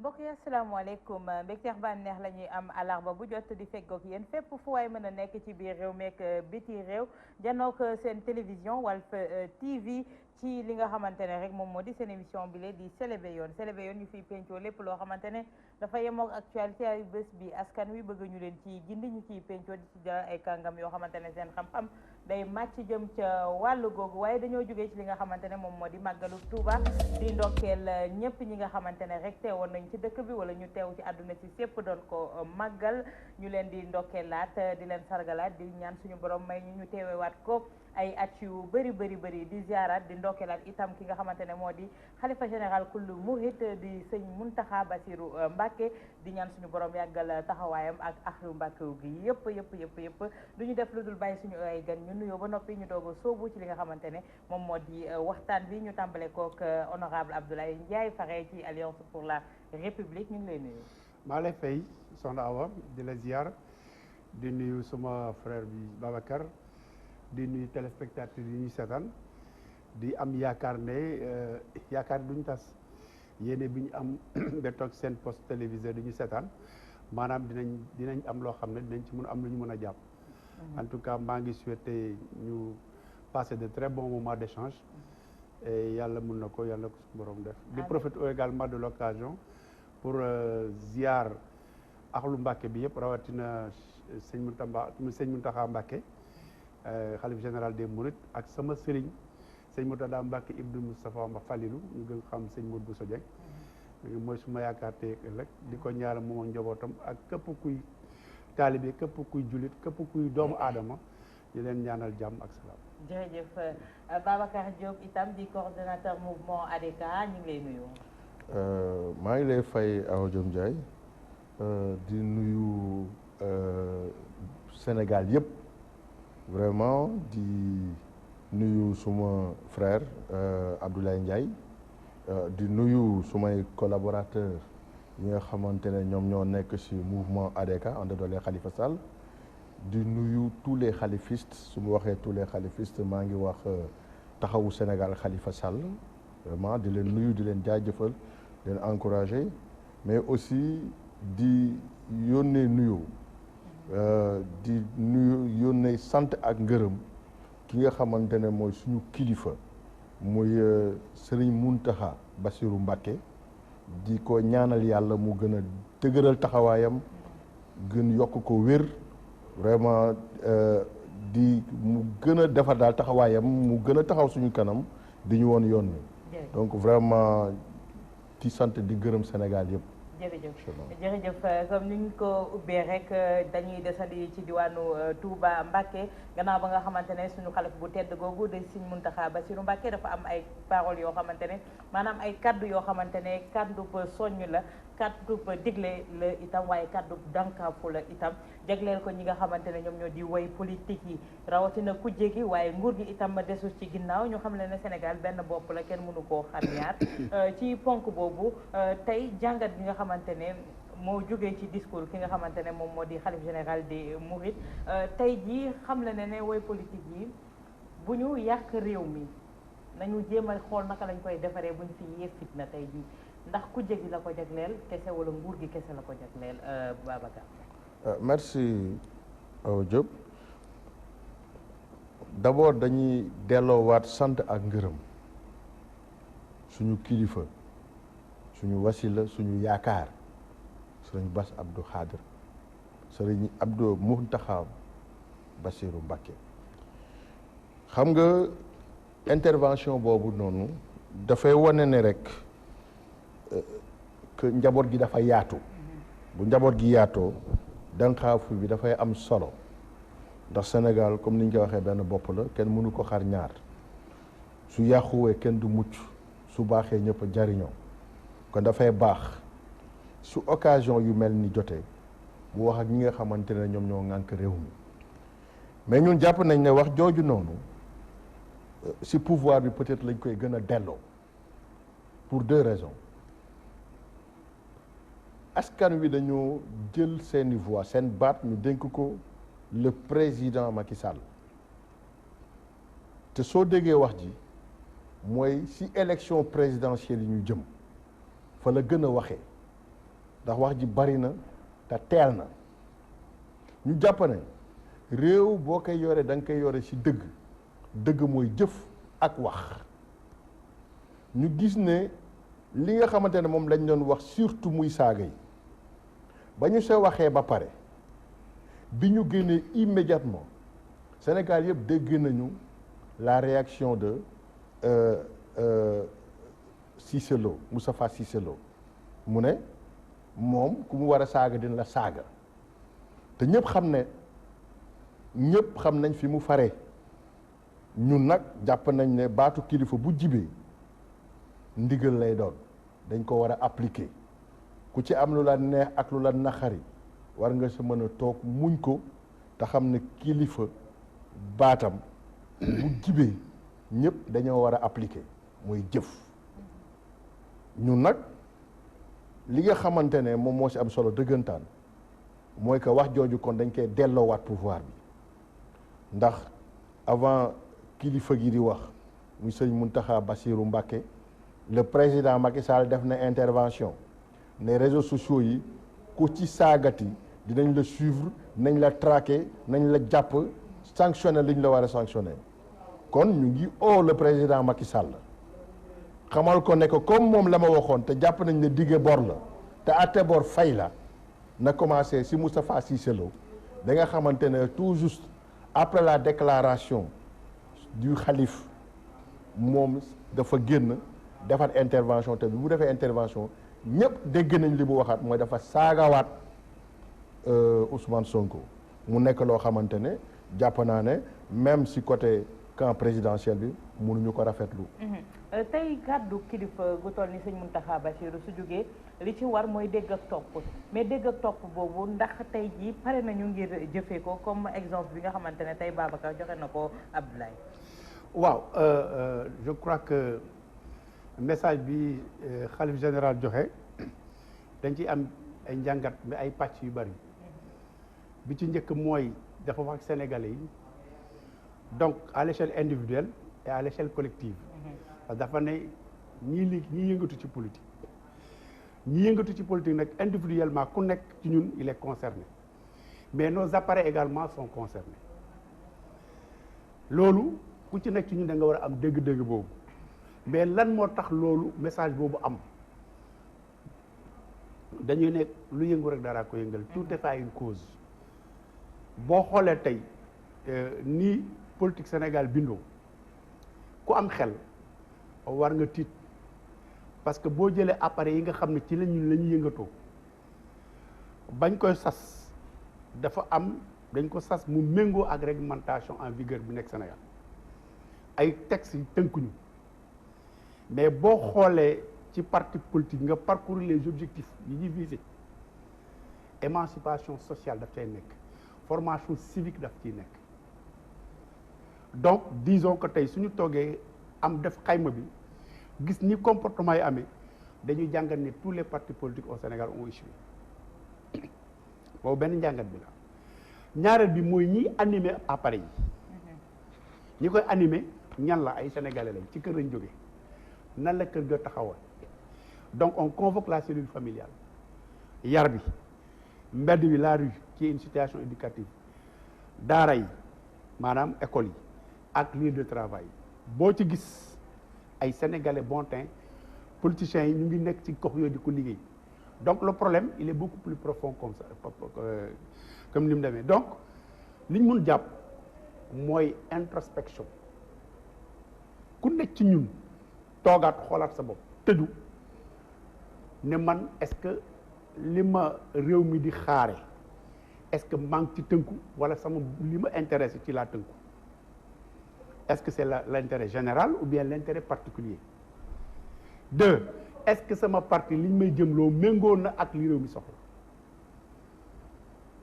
mbokk yi asalaamaaleykum mbégteex bànneex la ñuy am àllarba bu jot di feggoog yéen fépp fu waay mën a nekk ci biir réew meek biti réew janook seen télévision Walf TV ci li nga xamante ne rek moom moo di seen émission bi lee di Selebe Yoon Selebe Yoon ñu fiy pencoo lépp loo xamante ne dafa yemook actualité ay bés bi askan wi bëgg ñu leen ci gindi ñu ciy pencoo di ci jël ay kàngam yoo xamante ne seen xam-xam day màcc jëm ca wàllu googu waaye dañoo jógee ci li nga xamante ne moom moo di màggalu Touba di ndokkeel ñëpp ñi nga xamante ne rek teewoon nañ ci dëkk bi wala ñu teew ci àdduna si sépp doon ko màggal ñu leen di ndokkeelaat di leen sargalaat di ñaan suñu borom may ñu teewewaat ko ay at yu bëri di ziarat di ndokkeelaat itam ki nga xamante ne moo di xalifa général kullu murit di sëñ Muntaxa Basiru Mbàkke di ñaan suñu borom yàggal taxawaayam ak axlu Mbàkke gi yëpp du ñu def lu dul bàyyi suñu ay gan ñu nuyoo ba noppi ñu doog a sóobu ci li nga xamante ne moom moo di waxtaan bi ñu tàmbale kook honorable Abdoulaye Ndiaye fare ci Alliance pour la République ñu ngi lay nuyu. maa lay fay soxna Awa di la ziar di nuyu suma frère bi Babacar di nuyu téléspectateurs yi ñu seetaan di am yaakaar ne yaakaar duñu tas yéene bi ñu am ba toog seen poste télévisé du ñu seetaan maanaam dinañ am loo xam ne dinañ ci mën am lu ñu mën a jàpp. En tout cas maa ngi souhaité ñu passer de très bons moments d'échange et yàlla mun na ko yàlla ko suñu borom def. di profite également de l'occasion pour ziar axlu Mbàkke bi yëpp rawatina sëñ Muntaxa Mbàkke xalif général des Mourides ak sama sëriñ sëñ Murtada Mbàkke Ibnu Moustapha Mba Falilu ñu gën xam sëñ Modou Bousso Dieng mooy suma yaakaar tey ëllëg di ko ñaanal moom ak njabootam ak képp kuy taalibe képp kuy jullit képp kuy doomu aadama di leen ñaanal jàmm ak salaam. jërëjëf Babacar Diop itam di coordonnateur mouvement ADK ñu ngi lay nuyu. maa ngi lay fay Awa Diop Ndiaye di nuyu Sénégal yëpp vraiment di nuyu suma frère Abdoulaye Ndiaye di nuyu sumay collaborateurs yi nga xamante ne ñoom ñoo nekk ci mouvement ADK ànd doole Khalifa Sall di nuyu tous les khalifistes su ma waxee tous les khalifistes maa ngi wax taxawu Sénégal Khalifa Sall vraiment di leen nuyu di leen jaajëfal di leen encourager mais aussi di yónnee nuyu di nuyu yónnee sant ak ngërëm ki nga xamante ne mooy suñu kilifa muy Serigne Muntaxa Basiru Mbàkke di ko ñaanal yàlla mu gën a dëgëral taxawaayam gën yokk ko wér vraiment di mu gën a defar daal taxawaayam mu gën a taxaw suñu kanam di ñu woon yoon wi donc vraiment di sant di gërëm Sénégal yëpp. jërëjëf comme ni ñu ko ubbee rek dañuy desandi ci diwaanu Touba Mbacké gannaaw ba nga xamante ne suñu xalif bu tedd googu de Sëriñ Muntaxa Basiru Mbacké dafa am ay paroles yoo xamante ne maanaam ay kaddu yoo xamante ne kaddu soññ la kaddu digle la itam waaye kaddu dankaafu la itam jagleel ko ñi nga xamante ne ñoom ñoo di woy politique yi rawatina kujje gi waaye nguur gi itam desul ci ginnaaw ñu xam ne Sénégal benn bopp la kenn mënu koo xar ñaar ci ponk boobu tey jàngat bi nga xamante ne moo jógee ci discours ki nga xamante ne moom moo di xalif général des Mourides tey jii xam la ne woy politique yi bu ñu yàq réew mi nañu jéem a xool naka lañ koy defaree buñ fi yee fitna tey jii ndax kujje gi la ko jagleel kese wala nguur gi kese la ko jagleel Babacar. merci Diop d'abord dañuy delloowaat sant ak ngërëm suñu kilifa suñu wasila suñu yaakaar sëriñ Bass Abdou Khadre sëriñ Abdou Muntaxa Basiru Mbàkke xam nga intervention boobu noonu dafay wane ne rek que njaboot gi dafa yaatu bu njaboot gi yaatoo dànqaafu bi dafay am solo ndax Sénégal comme ni ñu ko waxee benn bopp la kenn mënu ko xar ñaar su yàquwee kenn du mucc su baaxee ñëpp jariñoo kon dafay baax su occasion yu mel ni jotee bu wax ak ñi nga xamante ne ñoom ñoo ŋànk réew mi mais ñun jàpp nañ ne wax jooju noonu si pouvoir bi peut-être lañ koy gën a delloo pour deux raisons askan wi dañoo jël seeni voix seen baat ñu dénk ko le président Macky Sall te soo déggee wax ji mooy si élection présidentielle yi ñu jëm fa la gën a waxee ndax wax ji bari na te teel na ñu jàpp ne réew boo koy yore da nga koy yore ci dëgg dëgg mooy jëf ak wax ñu gis ne li nga xamante ne moom lañ doon wax surtout muy saaga yi ba ñu sa waxee ba pare bi ñu génnee immédiatement Sénégal yëpp dégg nañu la réaction de Cissé Lo Moustapha Cissé Lo mu ne moom ku mu war a saaga dina la saaga te ñëpp xam nañ fi mu fare ñun nag jàpp nañ ne baatu kilifa bu jibee ndigal lay doon dañ ko war a appliquer ku ci am lu la neex ak lu la naxari war nga sa mën a toog muñ ko te xam ne kilifa baatam bu jibee ñëpp dañoo war a appliquer mooy jëf ñun nag li nga xamante ne moom moo ci am solo dëggantaan mooy que wax jooju kon dañ koy delloowaat pouvoir bi ndax avant kilifa gi di wax muy sëñ Mountakha Bassirou Mbacké le président Macky Sall def na intervention ne réseaux sociaux yi ku ci saagati dinañ la suivre nañ la traquer nañ la jàpp sanctionner li ñu la war a sanctionner kon ñu ngi le président Macky Sall xamal ko ne ko comme moom la ma waxoon te jàpp nañ ne dige bor la te atte bor fay la na commencé si Moustapha Cissé Lo da nga xamante ne tout juste après la déclaration du xalif moom dafa génn defar intervention te bi mu defee intervention ñëpp dégg nañ li mu waxaat mooy dafa saagawaat Ousmane Sonko mu nekk loo xamante ne jàpp naa ne même si côté camp présidentiel bi mënuñu ko rafetlu. tey kàddu kilifa gu toll ni sëñ Mountakha Bassirou su jógee li ci war mooy dégg ak topp mais dégg ak topp boobu ndax tey jii pare nañu ngir jëfee ko comme exemple bi nga xamante ne tey Babacar joxe na ko Abdoulaye. waaw je crois que message bi xalif général joxe dañ ci am ay njàngat mais ay pàcc yu bari bi ci njëkk mooy dafa wax ak sénégalais yi donc à l'échelle individuelle et à l'échelle collective. parce que dafa ne ñii yëngatu ci politique ñi yëngatu ci politique nag individuellement ku nekk ci ñun il est concerné mais nos appareils également sont concernés loolu ku ci nekk ci ñun da nga war a am dégg-dégg boobu mais lan moo tax loolu message boobu am dañuy nekk lu yëngu rek dara ko yëngal tout est à une cause boo xoolee tey ni politique Sénégal bindoo ku am xel war nga tiit parce que boo jëlee appareil yi nga xam ne ci la ñuy yëngatoo bañ koy sas dafa am dañ ko sas mu méngoo ak réglementation en vigueur bi nekk Sénégal ay textes yi tënkuñu mais boo xoolee ci parti politique nga parcourir les objectifs yi ñuy viser émancipation sociale daf cay nekk formation civique daf ciy nekk donc disons que tey suñu toogee am def xayma bi gis ni comportement yi amee dañuy jàngat ne tous les partis politiques au Sénégal ont échoué boobu benn njàngat bi la ñaareel bi mooy ñiy animé appareil yi ñi koy animé ñan la ay sénégalais lañ ci kër lañ jógee nan la kër ga taxawal donc on convoque la cellule familiale yar bi mbedd bi la rue qui est une situation éducative daara yi maanaam école yi ak lieu de travail boo ci gis ay sénégalais bon teint politiciens yi ñu ngi nekk ci gox yooyu di ko liggéey donc le problème il est beaucoup plus profond comme ça comme ni mu demee donc li ñu mun jàpp mooy introspection ku nekk ci ñun toogaat xoolaat sa bopp tëju ne man est-ce que li ma réew mi di xaare est-ce que maa ngi ci tënku wala sama li ma intéressé ci laa tënku est-ce que c'est l'intérêt général ou bien l'intérêt particulier deux est-ce que sama parti li ñu may jëmloo méngoo na ak li réew mi soxla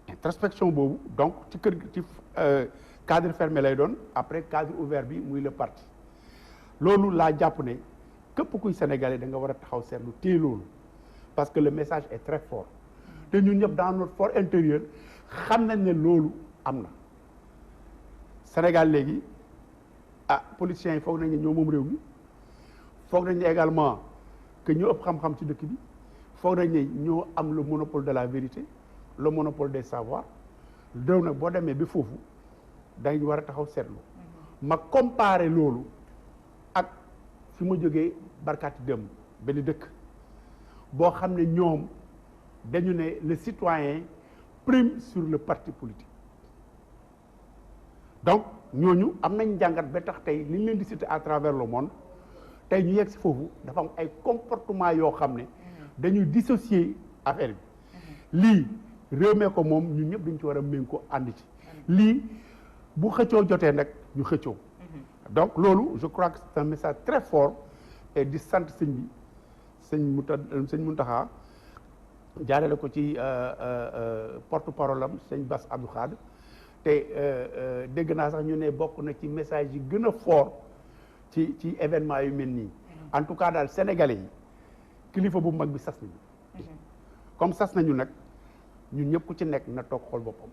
introspection boobu donc ci kër ci cadre fermé lay doon après cadre ouvert bi muy le parti loolu laa jàpp ne képp kuy sénégalais da nga war a taxaw seetlu téye loolu parce que le message est très fort te ñun ñëpp dans notre fort intérieur xam nañ ne loolu am na Sénégal léegi politiciens yi foog nañ ne ñoo moom réew mi foog nañ ne également que ñu ëpp xam-xam ci dëkk bi foog nañ ne ñoo am le monopole de la vérité le monopole des savoirs donc nag boo demee ba foofu dañ war a taxaw seetlu ma comparer loolu ak fi ma jógee barkaati démb benn dëkk boo xam ne ñoom dañu ne le citoyen prime sur le parti politique donc ñooñu am nañ jàngat ba tax tey li ñu leen di citer à travers le monde tey ñu yegg si foofu dafa am ay comportement yoo xam ne dañuy dissocier affaire bi lii réew mee ko moom ñun ñëpp dañ ci war a méng ko ànd ci lii bu xëccoo jotee nag ñu xëccoo donc loolu je crois que c'est un message très fort et di sant sëñ bi sëñ Mountakha jaarale ko ci porte parole am sëñ Bass Abdou Khadre te dégg naa sax ñu ne bokk na ci message yi gën a fort ci événement yu mel nii en tout cas daal sénégalais yi kilifa bu mag bi sas nañu comme sas nañu nag ñun ñëpp ku ci nekk na toog xool boppam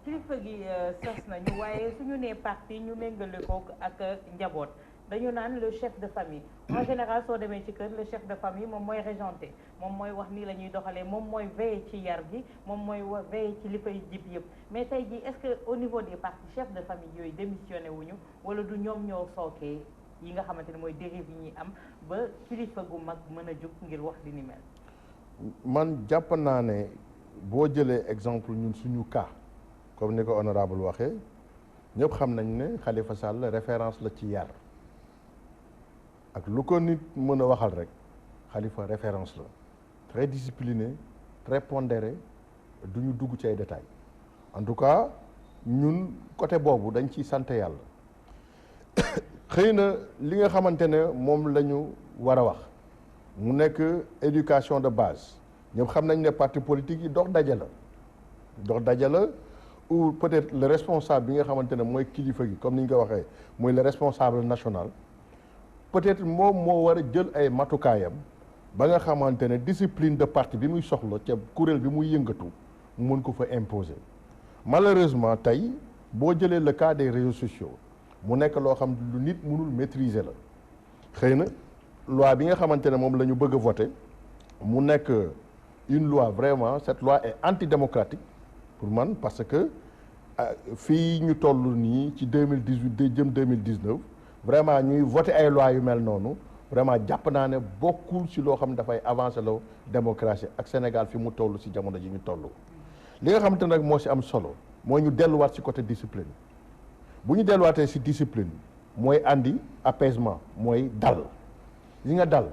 kilifa gi sas nañu waaye suñu nee parti ñu méngale ko ak njaboot dañu naan le chef de famille en général soo demee ci kër le chef de famille moom mooy régenté moom mooy wax nii la ñuy doxalee moom mooy veiller ci yar gi moom mooy veiller ci li fay jib yëpp mais tey jii est-ce que au niveau des partis chef de famille yooyu démissionné wuñu wala du ñoom ñoo sookee yi nga xamante ne mooy dérive yi ñuy am ba kilifa gu mag mën a jóg ngir wax li ni mel. man jàpp naa ne boo jëlee exemple ñun suñu cas comme ni ko honorable waxee ñëpp xam nañ ne Khalifa Sall référence la ci yar ak lu ko nit mën a waxal rek Khalifa référence la très discipliné très pondéré du ñu dugg ci ay détails en tout cas ñun côté boobu dañ ciy sant yàlla xëy na li nga xamante ne moom la ñu war a wax mu nekk éducation de base ñëpp xam nañ ne parti politique yi dox daje la ou peut-être le responsable bi nga xamante ne mooy kilifa gi comme ni ñu ko waxee mooy le responsable national peut-être moom moo war a jël ay matukaayam ba nga xamante ne discipline de parti bi muy soxla ca kuréel bi muy yëngatu mu mën ko fa imposer malheureusement tey boo jëlee le cas des réseaux sociaux mu nekk loo xam lu nit mënul maîtriser la xëy na loi bi nga xamante ne moom la ñu bëgg a voter mu nekk une loi vraiment cette loi est antidémocratique pour man parce que fii ñu toll nii ci 2018 jëm 2019 vraiment ñuy voter ay lois yu mel noonu vraiment jàpp naa ne bokkul ci loo xam ne dafay avancer la démocratie ak Sénégal fi mu toll ci jamono ji ñu toll. li nga xamante nag moo ci am solo mooy ñu delluwaat ci côté discipline bu ñu delluwaatee ci discipline mooy andi apaisement mooy dal li nga dal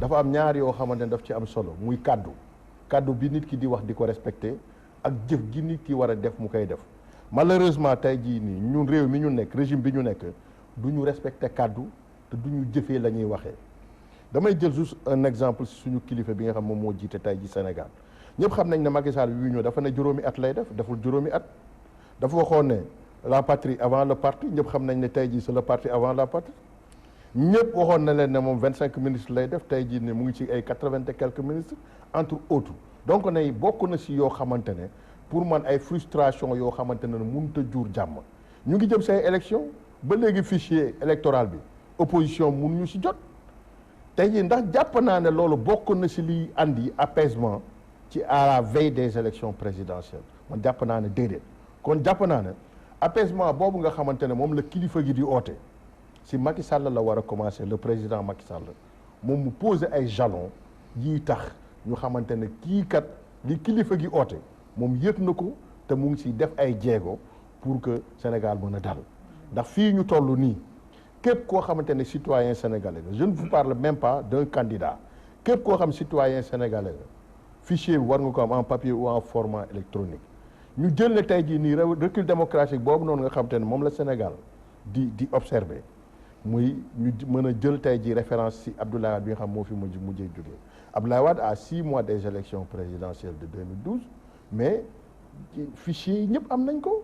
dafa am ñaar yoo xamante ne daf ci am solo muy kaddu bi nit ki di wax di ko respecter ak jëf gi nit ki war a def mu koy def malheureusement tey jii nii ñun réew mi ñu nekk régime bi ñu nekk du ñu respecter kaddu te du ñu jëfee la ñuy waxee damay jël juste un exemple si suñu kilifa bi nga xam moom moo jiite tey ji Sénégal ñëpp xam nañ ne Macky Sall bi ñëw dafa ne juróomi at lay def deful juróomi at dafa waxoon ne la patrie avant le parti ñëpp xam nañ ne tey jii c'est le parti avant la patrie ñëpp waxoon na leen ne moom 25 ministres lay def tey jii ne mu ngi ci ay 80 et quelques ministres entre autres donc ne bokk na si yoo xamante ne pour man ay frustration yoo xamante ne mënut a jur jàmm ñu ngi jëm say élection ba léegi fichier électoral bi opposition mënuñu si jot tey jii ndax jàpp naa ne loolu bokk na si liy andi apaisement ci à la veille des élections présidentielles man jàpp naa ne déedéet kon jàpp naa ne apaisement boobu nga xamante ne moom la kilifa gi di oote si Macky Sall la war a commencer le président Macky Sall moom mu poser ay jalons yii tax ñu xamante ne kii kat li kilifa gi oote moom yëg na ko te mu ngi si def ay jéego pour que Sénégal mën a dal ndax fii ñu toll nii képp koo xamante ne citoyen sénégalais la je ne vous parle même pas d'un candidat képp koo xam citoyen sénégalais la fichier bi war nga ko am en papier ou en format électronique ñu jël ne tey jii nii recul démocratique boobu noonu nga xamante ne moom la Sénégal di observer muy ñu mën a jël tey jii référence si Abdoulaye Wade bi nga xam moo fi mujjee jógee Abdoulaye Wade à 6 mois des élections présidentielles de 2012 mais fichier yi ñëpp am nañ ko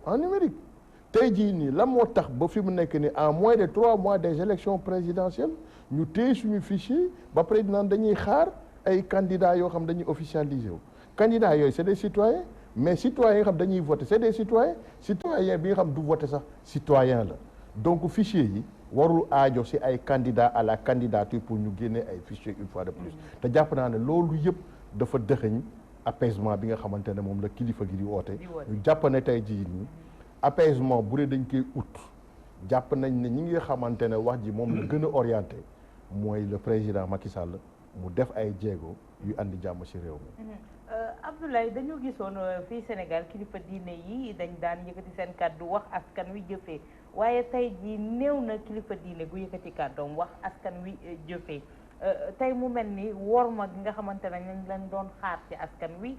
en numérique tey jii nii lan moo tax ba fi mu nekk ni en moins de 3 mois des élections présidentielles ñu téye suñu fichier ba pare naan dañuy xaar ay candidats yoo xam dañuy officialiser wu candidats yooyu c'est des citoyens mais citoyens yi nga xam dañuy voter c'est des citoyens bi nga xam du voter sax citoyen la donc fichier yi warul aajo si ay candidats à la candidature pour ñu génne ay fichiers une fois de plus te jàpp naa ne loolu yëpp dafa dëxëñ apaisement bi nga xamante ne moom la kilifa gi di woote ñu jàpp ne tey jii nii apaisement bu dee dañ koy ut jàpp nañ ne ñi nga xamante ne wax ji moom la gën a orienté mooy le président Macky Sall mu def ay jéego yu andi jàmm ci réew mi. Abdoulaye dañu gisoon fii Sénégal kilifa diine yi dañ daan yëkkati seen kàddu wax askan wi jëfee waaye tey jii néew na kilifa diine gu yëkkati kàddoom wax askan wi jëfee tey mu mel ni worma gi nga xamante ne ñu leen doon xaar ci askan wi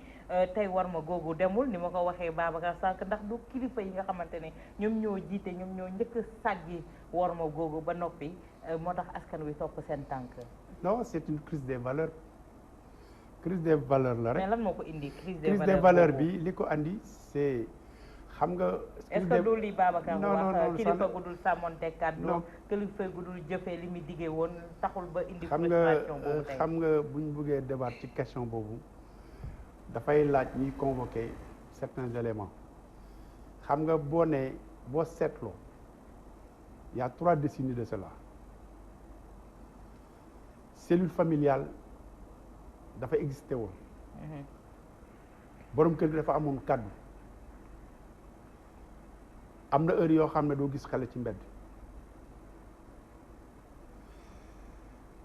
tey worma googu demul ni ma ko waxee Babacar Sànq ndax du kilifa yi nga xamante ne ñoom ñoo jiite ñoom ñoo njëkk a sàggi worma googu ba noppi moo tax askan wi topp seen tànk. non c'est une crise des valeurs la rek. mais lan moo ko indi crise des valeurs bi li ko andi c'est xam nga. est-ce que du li Babacar wax kilifa gu dul sàmmonte kàddu kilifa gu dul jëfee li muy diggee woon taxul ba indi frustration boobu tey xam nga bu ñu bëggee débattre ci question boobu dafay laaj ñuy convoquer certains éléments xam nga boo seetloo il y a 3 décennies de cela cellule familiale dafa existé woon borom kër gi dafa amoon kàddu am na heure yoo xam ne doo gis xale ci mbedd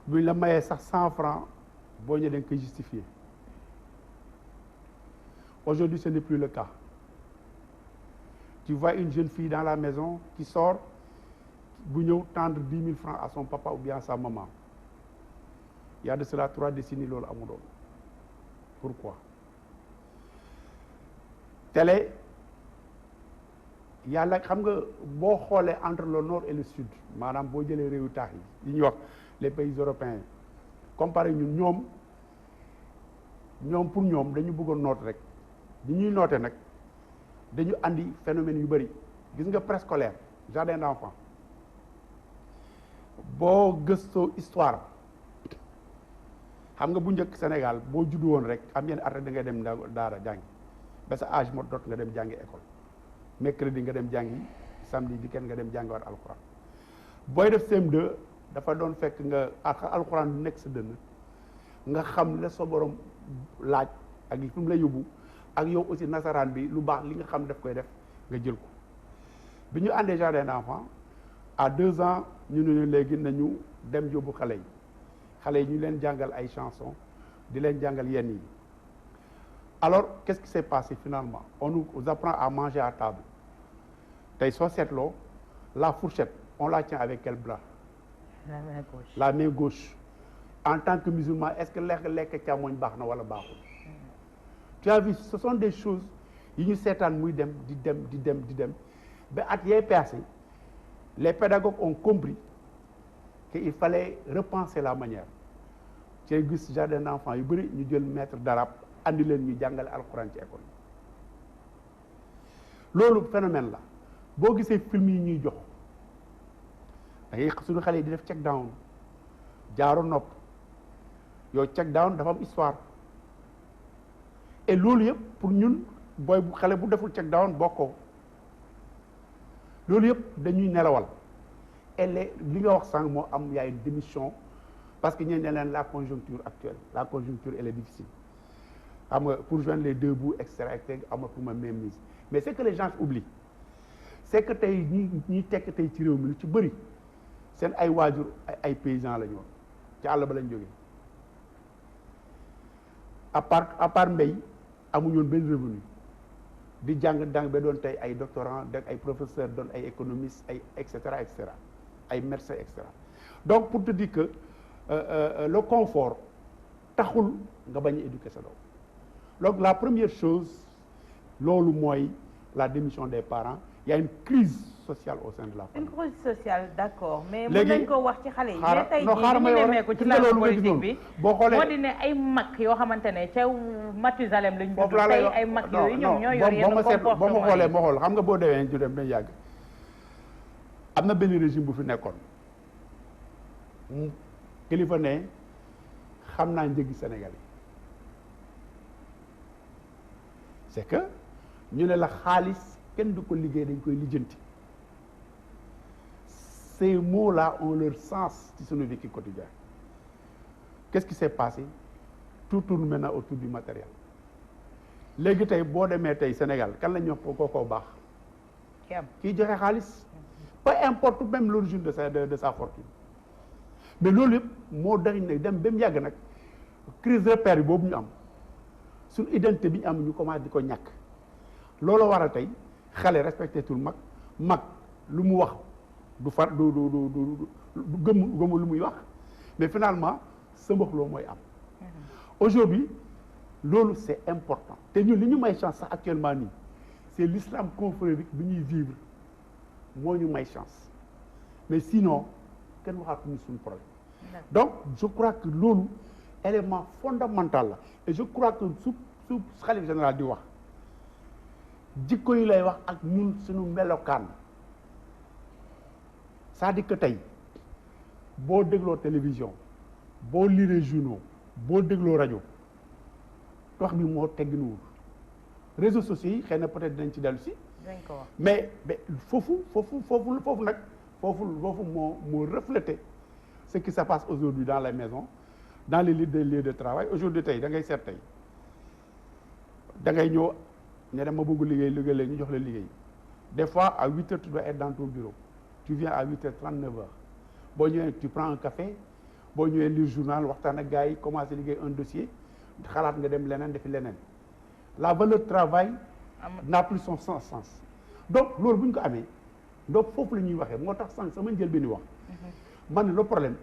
buñ la mayee sax 100 francs boo ñëwee da nga koy justifier aujourd'hui ce n'est plus le cas tu vois une jeune fille dans la maison qui sort bu ñëw tendre 10 000 francs à son papa ou bien à sa maman il y a de cela 3 décennies loolu amu doon pourquoi télé yàlla xam nga boo xoolee entre le nord et le sud maanaam boo jëlee réewu taax yi ñuy wax les pays européens comparé ñun ñoom pour ñoom dañu bëggoon noot rek ñi ñuy noote nag dañu andi phénomène yu bëri gis nga préscolaire jardin d'enfants boo gëstoo histoire xam nga bu njëkk Sénégal boo juddu woon rek am yenn at rek da ngay dem daara jàngi ba sa âge moo dot nga dem jàngi école mercredi nga dem jàngi samedi weekend nga dem jàngi war alxuraan booy def CM2 dafa doon fekk nga alxuraan du nekk sa dënn nga xam la sa borom laaj ak fi mu la yóbbu ak yow aussi nasaraan bi lu baax li nga xam daf koy def nga jël ko bi ñu àndee jardin d'enfants à 2 ans ñu ne léegi nañu dem yóbbu xale yi ñu leen jàngal ay chansons di leen jàngal yenn yi alors qu'est-ce qui s'est passé finalement on nous apprend à manger à table tey soo seetloo la fourchette on la tient avec quel bras la main gauche en tant que musulman est-ce que lekk càmmoñ baax na wala baaxul tu as vu ce sont des choses yi ñu seetaan muy dem di dem ba at yee passé les pédagogues ont compris qu'il fallait repenser la manière ci gis jardin d'enfants yu bëri ñu jël maître d'arabe andi leen ñu jàngale alxuraan ci école loolu phénomène la boo gisee film yi ñuy jox da ngay suñu xale yi di def check down jaaro nopp yow check down dafa am histoire et loolu yëpp pour ñun booy bu xale bu deful check down bokkoo loolu yëpp dañuy nelawal et li nga wax sànq moo am y a une démission parce que ñeen ne leen la conjoncture actuelle la conjoncture elle est difficile xam nga pour joindre les deux bouts extraire amatuma même mise mais c'est que les gens oublient c'est que tey ñi tekk tey ci réew mi lu ci bëri seen ay waajur ay paysans la ñu woon ci àll ba lañ jógee à part mbéy amuñu woon benn revenu di jàng ba doon tey ay doctorants ay professeurs doon ay économistes ay et cetera ay médecins et cetera donc pour te dire que le confort taxul nga bañ a éduquer sa doom donc la première chose loolu mooy la démission des parents il y a une crise sociale au sein de la famille. une crise sociale d'accord mais mën nañ ko wax ci xale yi. mais tey jii xaaral ñu nemee ko ci la politique bi boo xoolee moo di ne ay mag yoo xamante ne ca Mathusalem lañ judd tey ay mag yooyu ñoom ñoo yor yenn comportement boo ma xoolee xool xam nga boo demee ñu dem dañ yàgg am na benn régime bu fi nekkoon kilifa ne xam naa njëgi Sénégal yi c'est que ñu ne la xaalis kenn du ko liggéey dañ koy lijjanti ces mots-là ont leur sens ci suñu vécu quotidien. Qu'est-ce qui s'est passé? Tout tourne maintenant autour du matériel. léegi tey boo demee tey Sénégal kan la ñu wax kookoo baax. kii joxe xaalis. peu importe même l'origine de sa fortune. mais loolu yëpp moo dañ ne dem ba mu yàgg nag crise repère boobu ñu am suñu identité bi ñu am ñu commencé di ko ñàkk. loolu waral tey xale respecté tul mag lu mu wax du gëmu lu muy wax mais finalement sëmbaxloo mooy am. aujourd'hui loolu c'est important te ñun li ñu may chance sax actuellement nii c'est l'islam confrérique bi ñuy vivre moo ñu may chance mais sinon kenn waxaatuñu suñu problème. donc je crois que loolu élément fondamental la et je crois que su xalifa général di wax jikko yi lay wax ak ñun suñu melokaan c'est-à-dire que tey boo dégloo télévision boo lire journaux boo dégloo rajo wax bi moo tegginuwul réseaux sociaux yi xëy na peut-être dinañ ci dellu si mais foofu nag foofu moo refléter ce qui se passe aujourd'hui dans les maisons dans les lieux de travail aujourd'hui tey da ngay seet tey da ngay ñëw ne dama bëgg liggéey leen ñu jox la liggéey des fois à 8 heures tu dois être dans ton bureau tu viens à 8h30 9h boo ñëwee tu prends un café boo ñëwee lire journal waxtaan ak gars yi commencé liggéey un dossier xalaat nga dem leneen defi leneen la valeur travail n'a plus son sens donc loolu bu ñu ko amee donc foofu la ñuy waxee moo tax sànq sama njël bi ni wax man le problème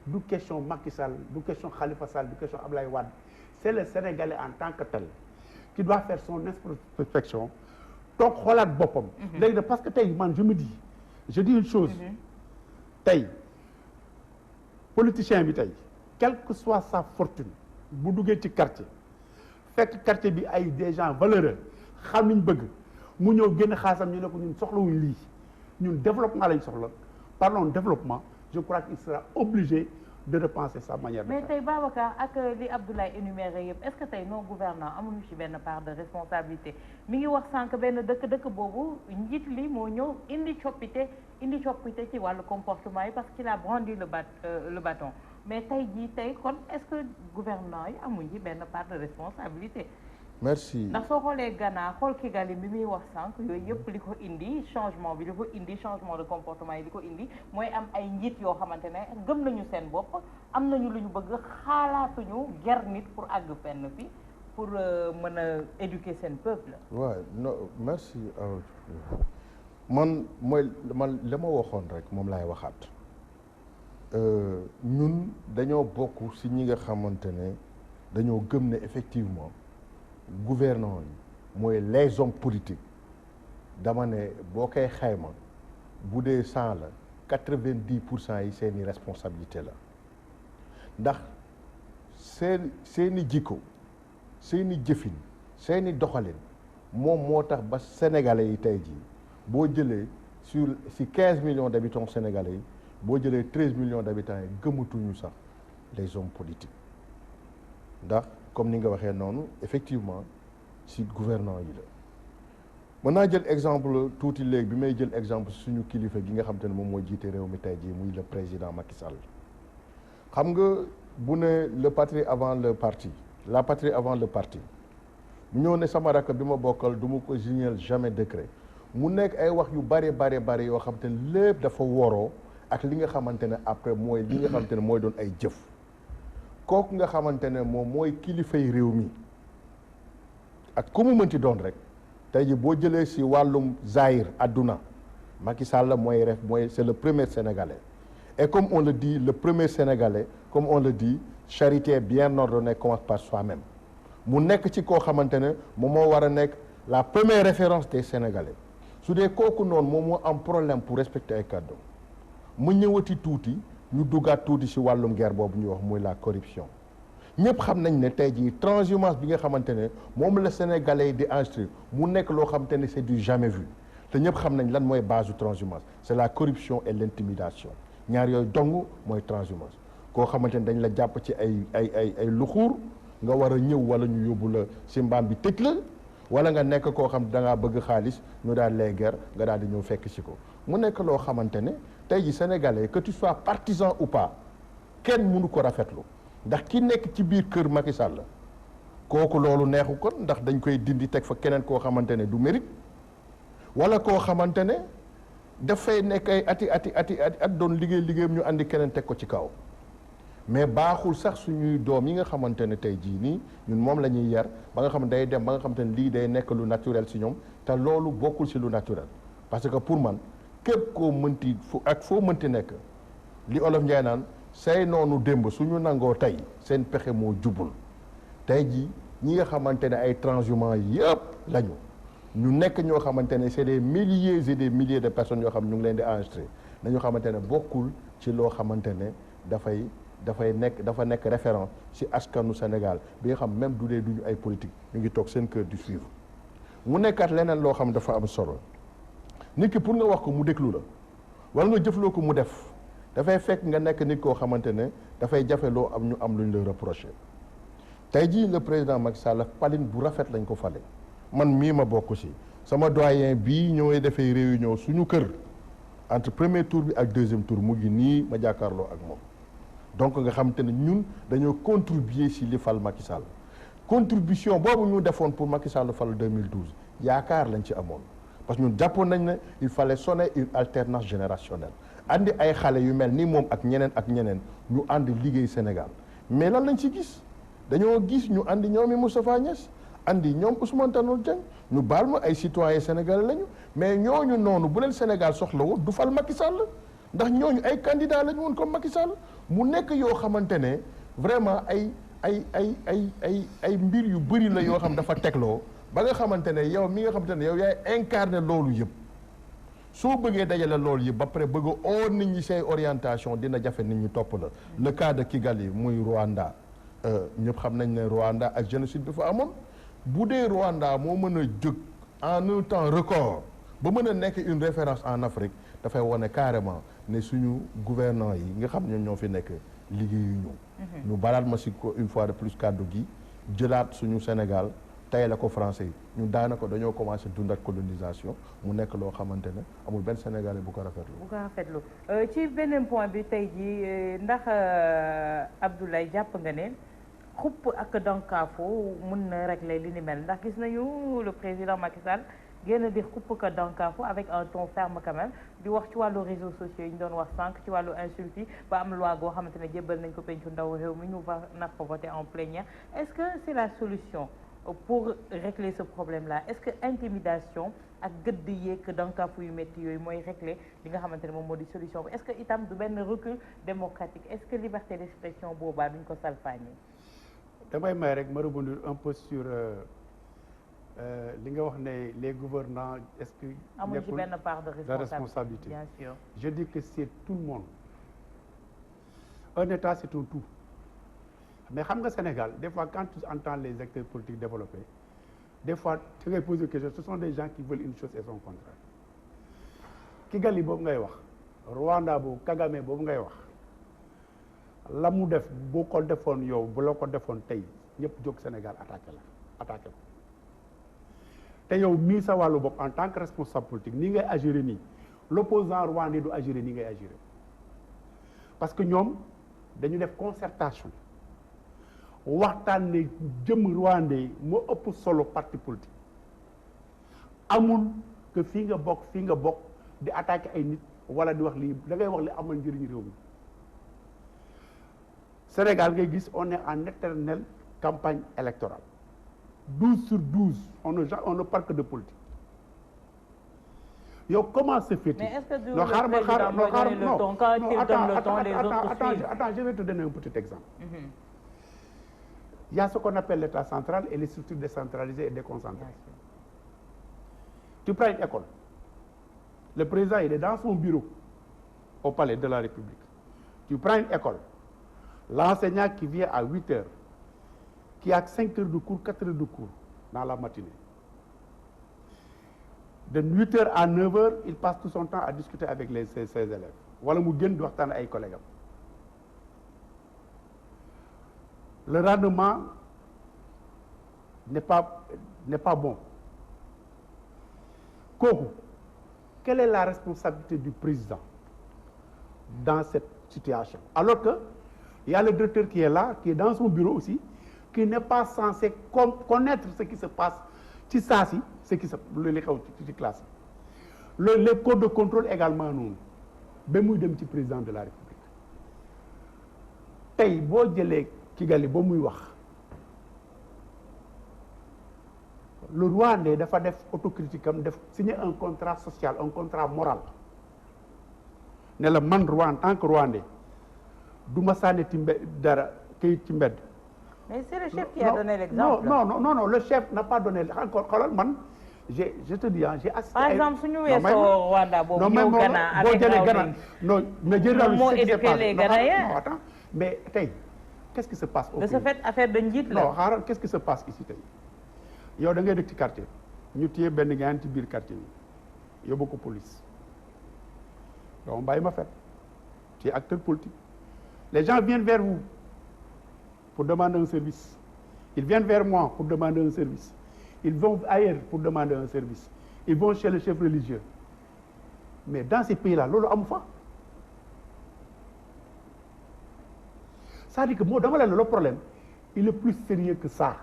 du question Macky Sall du question Khalifa Sall du question Ablaye Wade c'est le Sénégalais en tant que tel qui doit faire son introspection toog xoolaat boppam léegi de parce que tey man je dis une chose tey politicien bi tey quelle que soit sa fortune bu duggee ci quartier fekk quartier bi ay des gens valeureux xam niñ bëgg mu ñëw génn xaasam ñu ne ko ñun soxlawuñ lii ñun développement lañ soxla parlons développement je crois qu'il sera obligé de repenser sa manière de faire. mais tey Babacar ak li Abdoulaye énuméré yëpp est-ce que tey nos gouvernants amuñu ci benn part de responsabilité mi ngi wax sànq benn dëkk boobu njiit li moo ñëw indi coppite ci wàllu comportement yi parce qu'il a brandi le bâton mais tey kon est-ce que gouvernants yi amuñu ci benn part de responsabilité. merci ndax soo xoolee Ghana xool Kigali bi muy wax sànq yooyu yëpp li ko indi changement bi li ko indi changement de comportement yi li ko indi mooy am ay njiit yoo xamante ne gëm nañu seen bopp am nañu lu ñu bëgg xalaatuñu ger nit pour àgg fenn fi pour mën a éduquer seen peuple. waaw non merci man la ma waxoon rek moom laay waxaat ñun dañoo bokk ci ñi nga xamante ne dañoo gëm ne effectivement. gouvernement yi mooy les hommes politiques dama ne boo koy xayma bu dee 100 la 90% yi seeni responsabilité la ndax seeni jikko seeni jëfin seeni doxalin moom moo tax ba sénégalais yi tey jii boo jëlee si 15 millions d'habitants sénégalais yi boo jëlee 13 millions d'habitants yi gëmatuñu sax les hommes politiques ndax comme ni nga waxee noonu effectivement ci gouvernement yi la mën naa jël exemple tuuti léegi bi may jël exemple suñu kilifa gi nga xam te ne moom mooy jiite réew mi tey jii muy le président Macky Sall xam nga bu ne le patrie avant le parti la patrie avant le parti mu ñëw ne sama rakk bi ma bokkal du ma ko signer jamais décret mu nekk ay wax yu bari yoo xam te ne lépp dafa woroo ak li nga xamante ne après mooy li nga xamante ne mooy doon ay jëf kooku nga xamante ne moom mooy kilifay réew mi ak ku mu mënti doon rek tey ji boo jëlee si wàllum zahir adduna Macky Sall mooy c'est le premier sénégalais et comme on le dit le premier sénégalais comme on le dit charité bien ordonnée commence par soi-même mu nekk ci koo xamante ne moom moo war a nekk la première référence des sénégalais su dee kooku noonu moom moo am problème pour respecter ay kàddu mu ñëwati tuuti ñu duggaat tuuti ci wàllum guerre boobu ñuy wax muy la corruption ñëpp xam nañ ne tey jii transhumance bi nga xamante ne moom la sénégalais yi di instruire mu nekk loo xamante ne c'est du jamais vu te ñëpp xam nañ lan mooy base du transhumance c'est la corruption et l'intimidation ñaar yooyu dong mooy transhumance koo xamante ne dañ la jàpp ci ay luxuur nga war a ñëw wala ñu yóbbu la ci mbaam bi tëj la wala nga nekk koo xam da ngaa bëgg xaalis ñu daal lay guerre nga daal di ñëw fekk ci ko mu nekk loo xamante ne tey ji sénégalais que tu sois partisan ou pas kenn mënu ko rafetlu ndax ki nekk ci biir kër Macky Sall kooku loolu neexu kon ndax dañ koy dindi teg fa keneen koo xamante ne du mérite wala koo xamante ne dafay nekk ay ati at doon liggéeyam ñu andi keneen teg ko ci kaw mais baaxul sax suñuy doom yi nga xamante ne tey jii nii ñun moom la ñuy yar ba nga xam ne day dem ba nga xamante ne lii day nekk lu naturel si ñoom te loolu bokkul si lu naturel parce que pour man képp koo mënti foo mënti nekk li olof Njaay naan say noonu démb suñu nangoo tey seen pexe moo jubul tey jii ñi nga xamante ne ay transhumants yëpp lañu ñu nekk ñoo xamante ne c'est des milliers et des milliers de personnes yoo xam ñu ngi leen di enregistré nañu xamante ne bokkul ci loo xamante ne dafa nekk référence ci askanu Sénégal bi nga xam même du dee duñu ay politique ñu ngi toog seen kër di suivre mu nekkaat leneen loo xam dafa am solo nit ki pour nga wax ko mu déglu la wala nga jëfloo ko mu def dafay fekk nga nekk nit koo xamante ne dafay jafeloo am ñu am lu ñu la reproché tey jii le président Macky Sall palin bu rafet lañ ko fale man mii ma bokk ci sama doyen bii ñooy defee réunion suñu kër entre premier tour bi ak deuxième tour mu ngi nii ma jàkkaarloo ak moom donc nga xamante ne ñun dañoo contribuer ci li fal Macky Sall contribution boobu ñu defoon pour Macky Sall fal 2012 yaakaar lañ ci amoon parce que ñun jàppoon nañ ne il fallait sonner une alternance générationnelle andi ay xale yu mel ni moom ak ñeneen ñu ànd liggéey Sénégal mais lan lañ ci gis dañoo gis ñu andi ñoomi Moustapha Niasse andi ñoom Ousmane Tanor Dieng ñu baal ma ay citoyens sénégalais lañu mais ñooñu noonu bu leen Sénégal soxla woon du fal Macky Sall ndax ñooñu ay candidats lañu woon comme Macky Sall mu nekk yoo xamante ne vraiment ay mbir yu bëri la yoo xam dafa tegloo ba nga xamante ne yow mi nga xamante ne yow yaay incarné loolu yëpp soo bëggee dajale loolu yëpp ba pare bëgg oo nit ñi say orientation dina jafe nit ñi topp la le cas de Kigali muy Rwanda ñëpp xam nañ ne Rwanda ak génocide bi fa amoon bu dee Rwanda moo mën a jóg en un temps record ba mën a nekk une référence en Afrique dafay wane carrément ne suñu gouvernants yi nga xam ne ñoo fi nekk liggéeyu ñu balaat ma si ko une fois de plus kàddu gi jëlaat suñu Sénégal tey la ko français yi ñu daanaka dañoo commencé dund ak colonisation mu nekk loo xamante ne amul benn Sénégalais bu ko rafetlu. ci beneen point bi tey jii ndax Abdoulaye jàpp nga ne xupp ak dankaafu mun na régler li ni mel ndax gis nañu le président Macky Sall génn di xupp ka dankaafu avec un ton ferme quand même di wax ci wàllu réseaux sociaux yi ñu doon wax sànq ci wàllu insulte yi ba am loi goo xamante ne jébbal nañ ko pencu ndaw réew mi ñu va nar ko voter en plénière est-ce que c'est la solution pour régler ce problème-là est-ce que intimidation ak gëdd yeeg dankaafu yu métti yooyu mooy régler li nga xamante ne moom moo di solution bi est-ce que itam du benn recul démocratique est-ce que liberté d'expression boobaa duñ ko salfaañi. damay may rek ma rebondir un peu sur li nga wax ne les gouvernants est-ce que amuñ ci benn part de responsabilité bien sûr. je dis que c'est tout le monde un État c'est un tout mais xam nga Sénégal des fois quand tu entends les acteurs politiques développés des fois tu ngay poser question ce sont des gens qui veulent une chose et son contraire Kigali boobu ngay wax Rwanda boobu Kagame boobu ngay wax la mu def boo ko defoon yow bu la ko defoon tey ñëpp jóg Sénégal attaqué ko te yow mii sa wàllu bopp en tant que responsable politique nii ngay agir nii l'opposant rwandais du agir nii ngay agir parce que ñoom dañu def concertation waxtaan ne jëm rwandais moo ëpp solo parti politique amul que fii nga bokk di attaquer ay nit wala di wax lii da ngay wax li amal njëriñu réew mi Sénégal ngay gis on est en éternelle campagne électorale 12 sur 12 on ne parle que de politique yow comment se fait-il? Mais est-ce que du président mooy donner le ton quand il donne le ton les autres suivent? Attends, je vais te donner un petit exemple. Il y a ce qu'on appelle l'État central et les structures décentralisées et déconcentrées. Tu prends une école. Le président il est dans son bureau au palais de la République. Tu prends une école. L'enseignant qui vient à 8 heures, qui a 5 heures de cours, 4 heures de cours dans la matinée. De 8 heures à 9 heures, il passe tout son temps à discuter avec ses élèves. Wala mu génn di waxtaan ay collègues am. Le rendement n'est pas bon. Kooku, quelle est la responsabilité du président? dans cette situation. Alors que il y a le directeur qui est là, qui est dans son bureau aussi, qui n'est pas censé connaître ce qui se passe ci saa si ce qui se li xew ci classe les codes de contrôle également noonu ba muy dem ci président de la République tey boo jëlee Kigali ba muy wax le Rwandais dafa def autocritique am def signer un contrat social un contrat moral ne la man en tant que Rwandais du ma sànni ci dara kayit ci mbedd. Mais c'est le chef qui a donné l'exemple. Non, le chef n'a pas donné encore xoolal man je te dis j'ai assisté. Par exemple suñu weesoo Rwanda boobu ñëw Ghana avec Ghana non mais jël moo éduqué les Ghanéens. Non attends mais tey qu'est-ce qui se passe au de ce fait affaire de njiit la. non xaaral qu'est-ce qui se passe ici tey yow da ngay dëkk ci quartier ñu téye benn gaan ci biir quartier bi yóbbu ko police donc bàyyi ma fet tu es acteur politique les gens viennent vers vous pour demander un service ils viennent vers moi pour demander un service ils vont ailleurs pour demander un service ils vont chez le chef religieux mais dans ces pays-là loolu amu fa c'est-à-dire que moo dama leen le problème il est plus sérieux que ça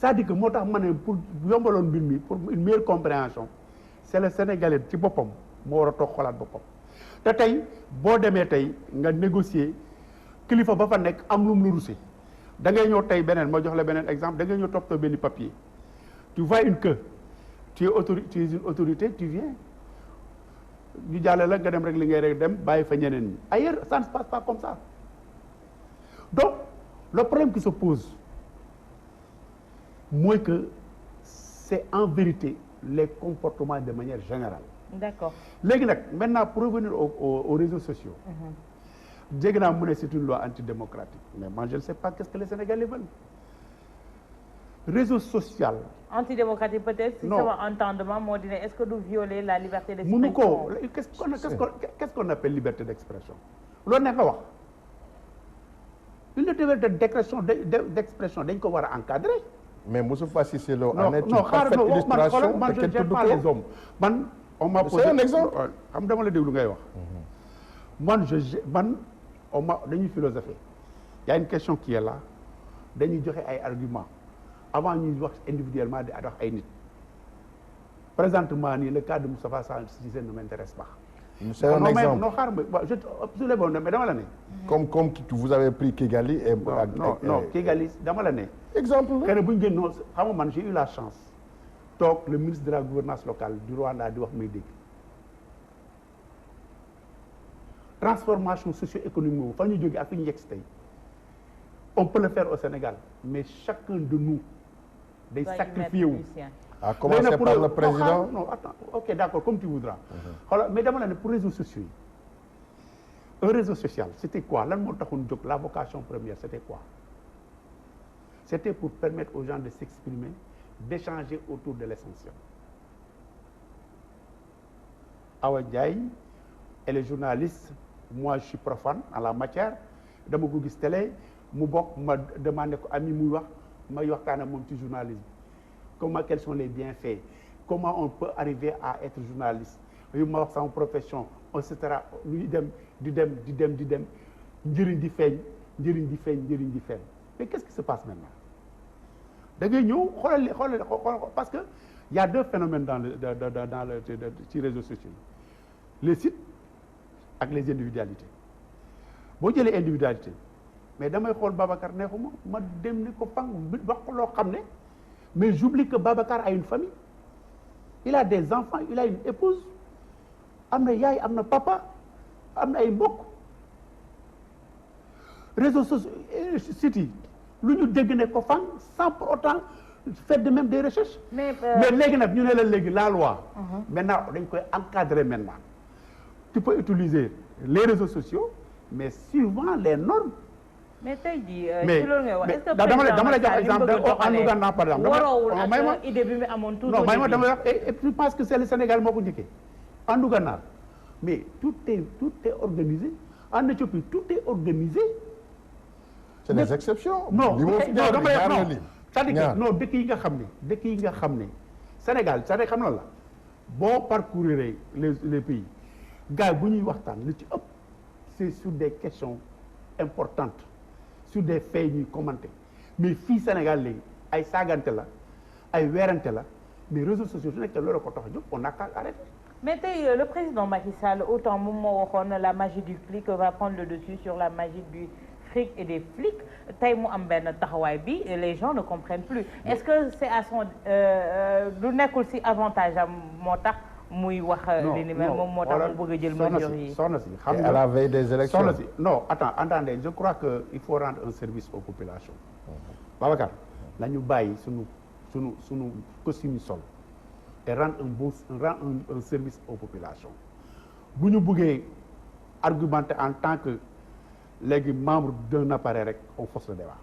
c'est-à-dire que moo tax ma ne pour yombaloon mbir mi pour une meilleure compréhension c'est le Sénégalais ci boppam moo war a toog xolaat boppam te tey boo demee tey nga négocier kilifa ba fa nekk am lu mu la rusé da ngay ñëw tey beneen ma jox la beneen exemple da ngay ñëw toppatoo benn papier tu vois une queue tu es une autorité tu viens ñu jàlle la nga dem rek li ngay rek dem bàyyi fa ñeneen ñi ailleurs ça ne se passe pas comme ça donc le problème qui se pose mooy que c'est en vérité les comportements de manière générale. D'accord. léegi nag maintenant pour revenir aux réseaux sociaux. dégg naa mu ne c'est une loi antidémocratique mais moi je ne sais pas qu'est-ce que les Sénégalais veulent. réseau social. Antidémocratique peut-être. si non sama entendement moo di ne est-ce que du violer la liberté d'expression. mënu ko qu'est-ce qu'on appelle liberté d'expression. loolu nekk nga wax. une liberté d'expression dañ ko war a encadrer. mais Moustapha Cissé Lo en est une parfaite illustration man je n'aime pas les hommes man on m'a posé c'est un exemple xam dama la déglu ngay wax man on m'a dañuy philosopher il y a une question qui est là dañuy joxe ay arguments avant ñuy wax individuellement di wax ay nit présentement nii le cas de Moustapha Cissé ne m'intéresse pas. c'est un exemple non xaar ma je soulève mais dama la ne. comme vous avez pris Kigali et. non Kigali dama la ne. exemple la xëy na bu ñu génnoo xam nga man j'ai eu la chance toog le ministre de la gouvernance locale du Rwanda di wax may dégg transformation socio-économique boobu fa ñu jógee ak fi ñu yegg si tey on peut le faire au Sénégal mais chacun de nous day sacrifier wu. à commencer par le président non attends ok d'accord comme tu voudras. xoolal mais dama la ne pour réseaux sociaux yi un réseau social c'était quoi lan moo taxoon jóg la vocation première c'était quoi. C'était pour permettre aux gens de s'exprimer, d'échanger autour de l'essentiel. Awa Ndiaye, elle est journaliste, moi je suis profane en la matière, dama ko gis télé mu bokk ma demandé ko ami muy wax may waxtaan ak moom ci journalisme comment quels sont les bienfaits comment on peut arriver à être journaliste yu ma wax sama profession et cetera luy dem di dem njëriñ di feeñ mais qu'est-ce qui se passe maintenant da ngay ñëw xoolal parce que il y a deux phénomènes dans le ci réseaux sociaux les sites ak les individualités boo jëlee individualité mais damay xool Babacar neexuma ma dem ni ko fang wax ko loo xam ne mais j'oublie que Babacar a une famille il a des enfants il a une épouse am na yaay am na papa am na ay mbokk réseaux sociaux sites yi lu ñu dégg ne ko fang sans pour autant faire de même des recherches. mais léegi nag ñu ne la léegi la loi. maintenant dañ koy encadrer maintenant. tu peux utiliser les réseaux sociaux mais suivant les normes. mais tey jii ci loolu ngay wax est-ce que dama la jox exemple en Ouganda par exemple. waroowul ak idée bi mu amoon tout non may ma dama wax et je pense que c'est le Sénégal moo ko njëkkee en Ouganda mais tout est organisé en Éthiopie tout est organisé. c'est des exceptions. non li non dama lay non c'est-à-dire que non dëkk yi nga xam ne Sénégal c'est-à-dire xam na la boo parcourir les pays gars yi bu ñuy waxtaan lu ci ëpp c'est sur des questions importantes sur des faits ñuy commenter mais fii Sénégal léegi ay saagante la ay weerante la mais réseaux sociaux su nekk loolu ko tax a jóg on n'a qu'à arrêter. mais tey le président Macky Sall autant moom moo waxoon la magie du clic va prendre le dessus sur la magie du fric et des flics tey mu am benn taxawaay bi et les gens ne comprennent plus est-ce que c'est à son du nekkul ci avantage am moo tax muy wax li ni mel moom moo tax mu bëgg a jël mesures yi soxna si xam nga à la veille des élections soxna si non attendez je crois que il faut rendre un service aux populations Babacar nañu bàyyi sunu costume sol et rendre un service aux populations bu ñu bëggee argumenter en tant que léegi membre d'un appareil rek on force le débat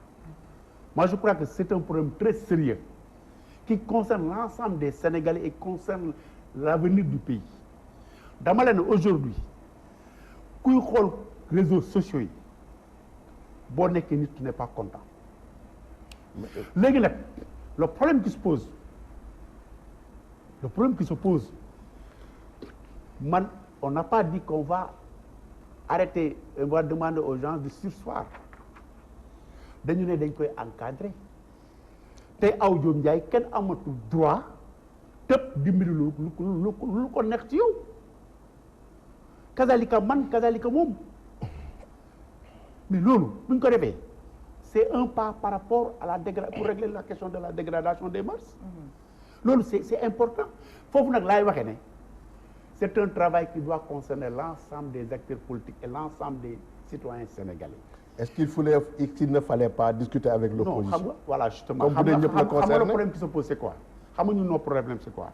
moi je crois que c'est un problème très sérieux qui concerne l'ensemble des Sénégalais et concerne l'avenir du pays dama leen aujourd'hui kuy xool réseaux sociaux yi boo nekkee nit tu n'es pas content léegi nag le problème qui se pose man on n'a pas dit qu'on va arrêter on va demander aux gens de surseoir dañu ne dañ koy encadrer tey Awa Diop Ndiaye kenn amatul droit tëb dimbali lu ko neex ci yow kazalika man kazalika moom mais loolu bu ñu ko defee c'est un pas par rapport à pour régler la question de la dégradation des mœurs loolu c'est important foofu nag laay waxee ne c'est un travail qui doit concerner l'ensemble des acteurs politiques et l'ensemble des citoyens sénégalais. Est-ce qu'il ne fallait pas discuter avec l'opposition? Non, xam nga voilà justement xam nga le problème qui se pose c'est quoi xam nga ñun nos problèmes c'est quoi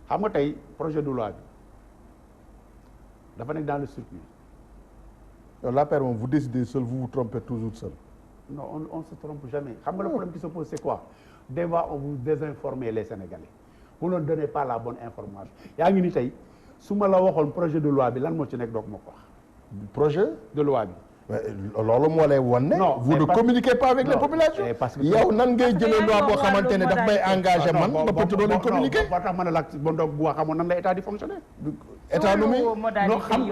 xam nga tey projet de loi bi dafa nekk dans le circuit. L'APR moom vous décidez seul, vous vous trompez toujours seul. Non, on se trompe jamais. Xam nga le problème qui se pose c'est quoi? Des fois on vous désinformer les Sénégalais. Vous ne donnez pas la bonne information. yaa ngi ni tey su ma la waxoon projet de loi bi lan moo ci nekk doog ma ko wax. Projet de loi bi. loolu moo lay wan ne. vous ne communiquez pas avec les populations. yow nan ngay jëlee loi boo xamante ne daf may engagé man ba peut doon leen communiquer. ba tax ma ne la bon donc bu xamoon nan la état di fonctionner. état nu muy non xam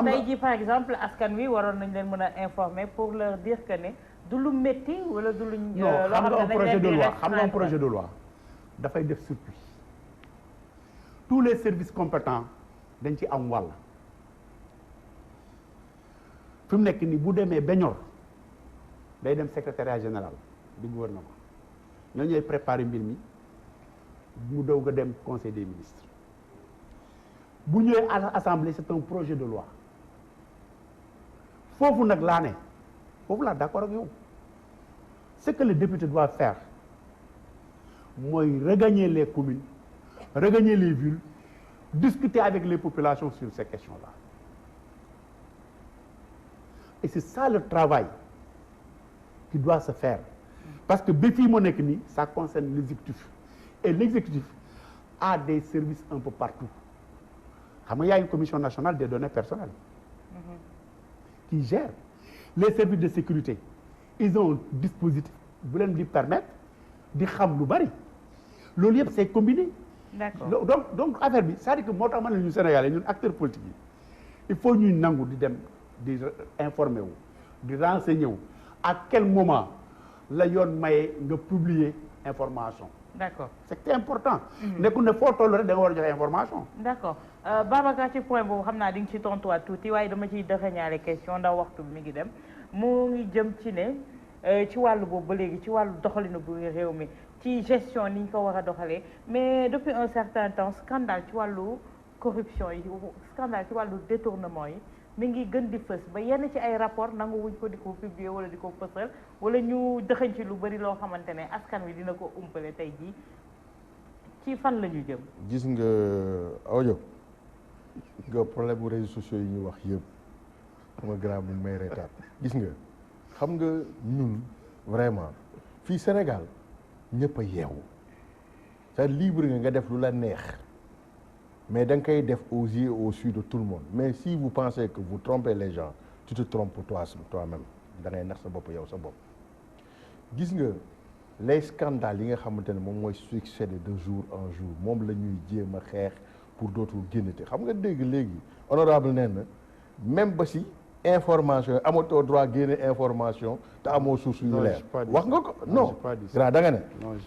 nga tey jii par exemple askan wi waroon nañ leen mën a informer pour leur dire que ne du lu métti wala du lu. non xam nga un projet de loi xam nga un projet de loi dafay def circuit tous les services compétents dañ ci am wàll. fi mu nekk nii bu demee ba ñor day dem secrétariat général du gouvernement ñoo ñooy préparer mbir mi mu doog a dem conseil des ministres bu ñëwee à l'assemblée c'est un projet de loi foofu nag laa ne foofu laa d'accord ak yow ce que le député doit faire mooy regagner les communes regagner les villes discuter avec les populations sur ces questions-là. Et c'est ça le travail qui doit se faire. Parce que ba fii moo nekk nii ça concerne l'exécutif. Et l'exécutif a des services un peu partout. Xam nga y a une commission nationale des données personnelles qui gère les services de sécurité. Ils ont un dispositif bu leen di permettre di xam lu bari. Loolu yëpp c'est combiné. D'accord. Donc affaire bi c'est-à-dire que moo tax man la ñu Sénégalais ñun acteurs politiques yi il faut ñuy nangu di dem di informer wu di renseigner wu à quel moment la yoon maye nga publier information. D'accord. C'est important. nekkul ne foo toll rek da nga war a joxe information. D'accord Babacar ci point boobu xam naa di nga ci tontuwaat tuuti waaye dama ciy dëxëñaale question ndax waxtu bi mi ngi dem mu ngi jëm ci ne ci wàllu boobu ba léegi ci wàllu doxalinu bu réew mi ci gestion ni ñu ko war a doxalee mais depuis un certain temps scandale ci wàllu corruption yi scandale ci wàllu détournement yi mi ngi gën di fës ba yenn ci ay rapport nangu wuñ ko di ko publier wala di ko fësal wala ñu dëxëñ ci lu bari loo xamante ne askan wi dina ko umpale tey jii ci fan la ñu jëm. gis nga audio nga problème bu réseaux sociaux yi ñu wax yëpp xam nga grave bu may reetaat gis nga xam nga ñun vraiment fii Sénégal ñëpp a yeewu c'est libre nga def lu la neex mais da nga koy def aux yeux et aux yeux de tout le monde mais si vous pensez que vous trompez les gens tu te trompes toi-même da ngay nax sa bopp yow sa bopp gis nga les scandales yi nga xamante ne moom mooy succéder de jour en jour moom la ñuy jéem a xeex pour dootul génnati xam nga dégg léegi honorable nee na même ba si information amatoo droit génne information te amoo source yu leer wax nga ko non grand da nga ne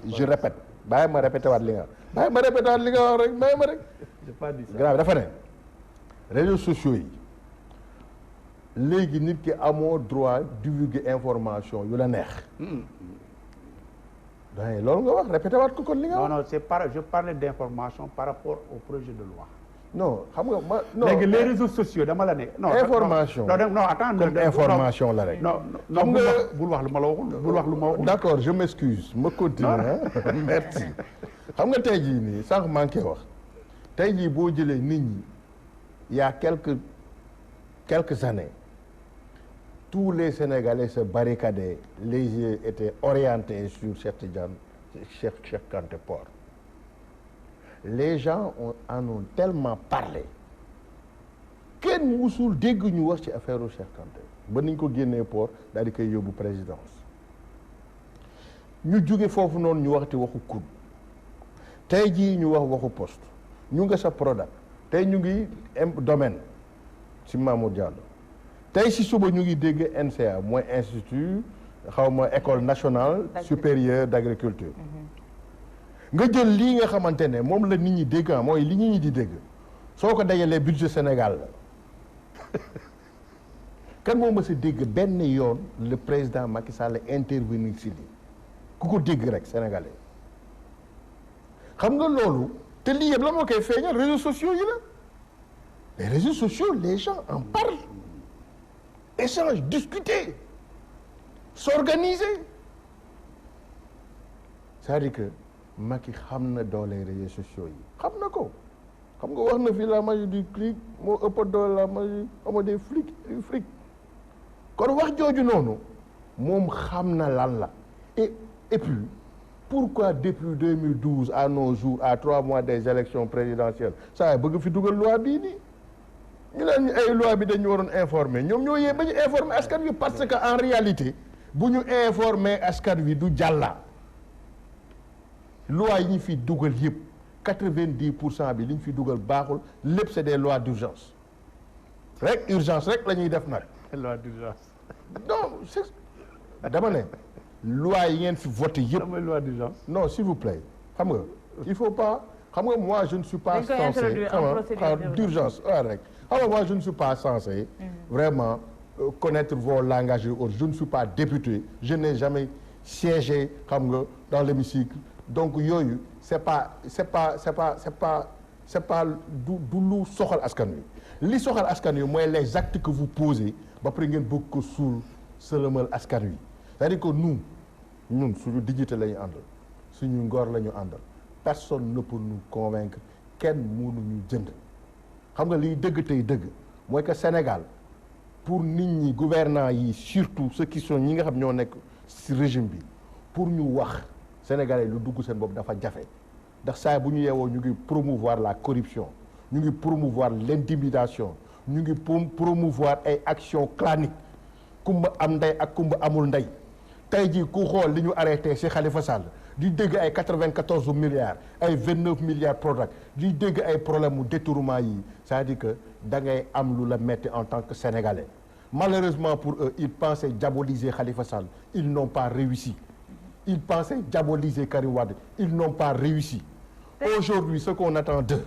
je répète bàyyi ma répété waat li nga wax rek bàyyi ma rek grand bi dafa ne réseaux sociaux yi léegi nit ki amoo droit divulguer information yu la neex donc loolu nga wax répété waat ko kon li nga wax. non je parlais d'information par rapport au projet de loi. non xam nga ma non léegi les réseaux sociaux dama la ne. non information non attends comme information la rek. non xam nga bul wax lu ma la waxul bul wax lu ma waxul. d'accord je m'excuse ma continue merci. xam nga tey jii nii sànq maa ngi koy wax tey jii boo jëlee nit ñi il y a quelques années tous les Sénégalais se barricadaient les yeux étaient orientés sur Cheikh Kanté Port. Les gens en ont tellement parlé kenn musul dégg ñu wax ci affaire u Cheikh Kanté ba niñ ko génnee port daal di koy yóbbu présidence ñu jóge foofu noonu ñu waxti waxu COUD tey jii ñu wax waxu poste ñu nga sa Prodac tey ñu ngi domaine ci Mamour Diallo tey si suba ñu ngi dégg NCA mooy institut xawma école nationale supérieure d'agriculture nga jël lii nga xamante ne moom la nit ñi dégg mooy li nit ñi di dégg soo ko dajalee budget Sénégal la kan moo mës a dégg benn yoon le président Macky Sall intervenir si lii ku ko dégg rek sénégalais xam nga loolu te lii yëpp la moo koy feeñal réseaux sociaux yi la les réseaux sociaux les gens en parlent échange discuter s'organiser c'est-à-dire que Macky xam na doole réseaux sociaux yi xam na ko xam nga wax na fi la magie du clic moo ëpp doole la magie ama des flics du fric kon wax jooju noonu moom xam na lan la et puis pourquoi depuis 2012 à nos jours à 3 mois des élections présidentielles saa bëgg fi dugal loi bii nii ñu leen ay loi bi dañu waroon informer ñoom ñoo yee ba ñu informer askan wi parce que en réalité bu ñu informer askan wi du jàlla loi yi ñu fi dugal yëpp 90% bi li ñu fi dugal baaxul lépp c'est des lois d'urgence rek urgence rek la ñuy def nag. loi d'urgence. non c'est dama ne loi yi ngeen fi voté yëpp. damay loi d'urgence. non s'il vous plaît xam nga il faut pas xam nga moi je ne suis pas censé d'urgence waaw rek xam nga moi je ne suis pas censé vraiment connaître vos langages et autres je ne suis pas député je n'ai jamais siégé xam nga dans l'hémicycle donc yooyu c'est pas du lu soxal askan wi li soxal askan wi mooy les actes que vous posez ba pare ngeen bëgg ko suul sëlëmal askan wi c'est-à-dire que ñun suñu dignité la ñu àndal suñu ngor la ñu àndal personne ne peut nous convaincre kenn mënuñu jënd xam nga liy dëgg tey dëgg mooy que Sénégal pour nit ñi gouvernants yi surtout ceux qui sont ñi nga xam ñoo nekk ci régime bi pour ñu wax Sénégalais lu dugg seen bopp dafa jafe ndax saa bu ñu yeewoo ñu ngi promouvoir la corruption ñu ngi promouvoir l'intimidation ñu ngi promouvoir ay actions claniques kumba am ndey ak kumba amul ndey tey jii ku xool li ñu arrêté ci Khalifa Sall di dégg ay 94 milliards ay 29 milliards Prodac di dégg ay problème mu détournement yi c'est-à-dire que da ngay am lu la metti en tant que Sénégalais malheureusement pour eux ils pensaient diaboliser Khalifa Sall ils n'ont pas réussi ils pensaient diaboliser Karim Wade ils n'ont pas réussi aujourd'hui ce qu'on attend d'eux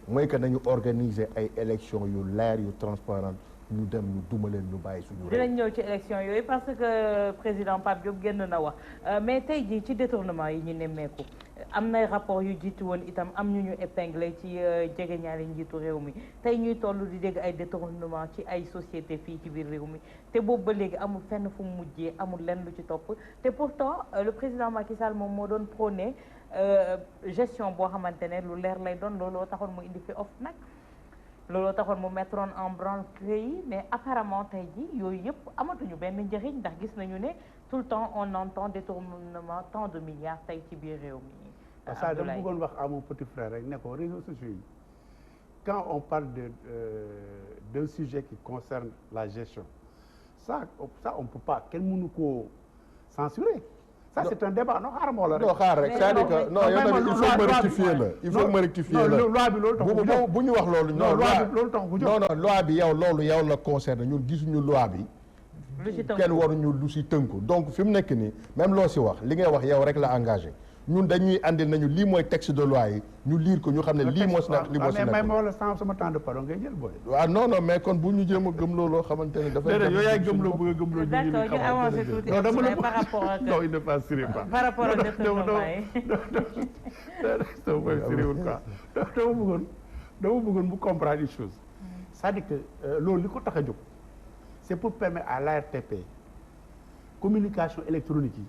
mooy que nañu organiser ay élections yu leer yu transparentes ñu dem ñu duma leen ñu bàyyi suñu réew. dinañ ñëw ci élection yooyu parce que président Pape Diop génn na wax mais tey jii ci détournement yi ñu nemmeeku am na rapport yu jiitu woon itam am ñu épinglé ci jegeñaale njiitu réew mi tey ñuy toll di dégg ay détournement ci ay société fii ci biir réew mi te boobu ba léegi amul fenn fu mu mujjee amul lenn lu ci topp te pourtant le président Macky Sall moom moo doon prôné gestion boo xamante ne lu leer lay doon looloo taxoon mu indi fi OFNAC looloo taxoon mu mettroon en branle yi mais apparemment tey ji yooyu yëpp amatuñu benn njëriñ ndax gis nañu ne tout le temps on entend détournement tant de milliards tey ci biir réew mi. ça dama bëggoon wax à mon petit frère rek ne ko réseaux sociaux yi quand on parle d'un sujet qui concerne la gestion ça on peut pas kenn mënu koo censurer ça c'est un débat non xaaral ma wala rek. non xaar rek c'est-à-dire que non yow tamit il faut ma rectifier la il faut ma rectifier la loi bi loolu tax bu ñu wax loolu. non loi bi loolu tax bu jóg non non loi bi yow loolu yow la concerne ñun gisuñu loi bi. kenn waruñu lu si tënku donc fi mu nekk nii même loo si wax li ngay wax yow rek la engagé ñun dañuy andil nañu lii mooy texte de loi yi ñu lire ko ñu xam ne lii moo si nekk lii moo si nekk. mais ma wala sama temps de parole ngay jël booy. waaw non non mais kon bu ñu jéem a gëmloo loo xamante ne dafay. déedéet yow yaay gëmloo bëgg a gëmloo. d'accord ñu avancé tuuti par rapport ak. non il ne pas sérieux pas. par rapport ak détournement yi. dama bëggoon bu comprendre une chose. c'est-à-dire que loolu li ko tax a jóg. c'est pour permettre à l'ARTP communication électronique yi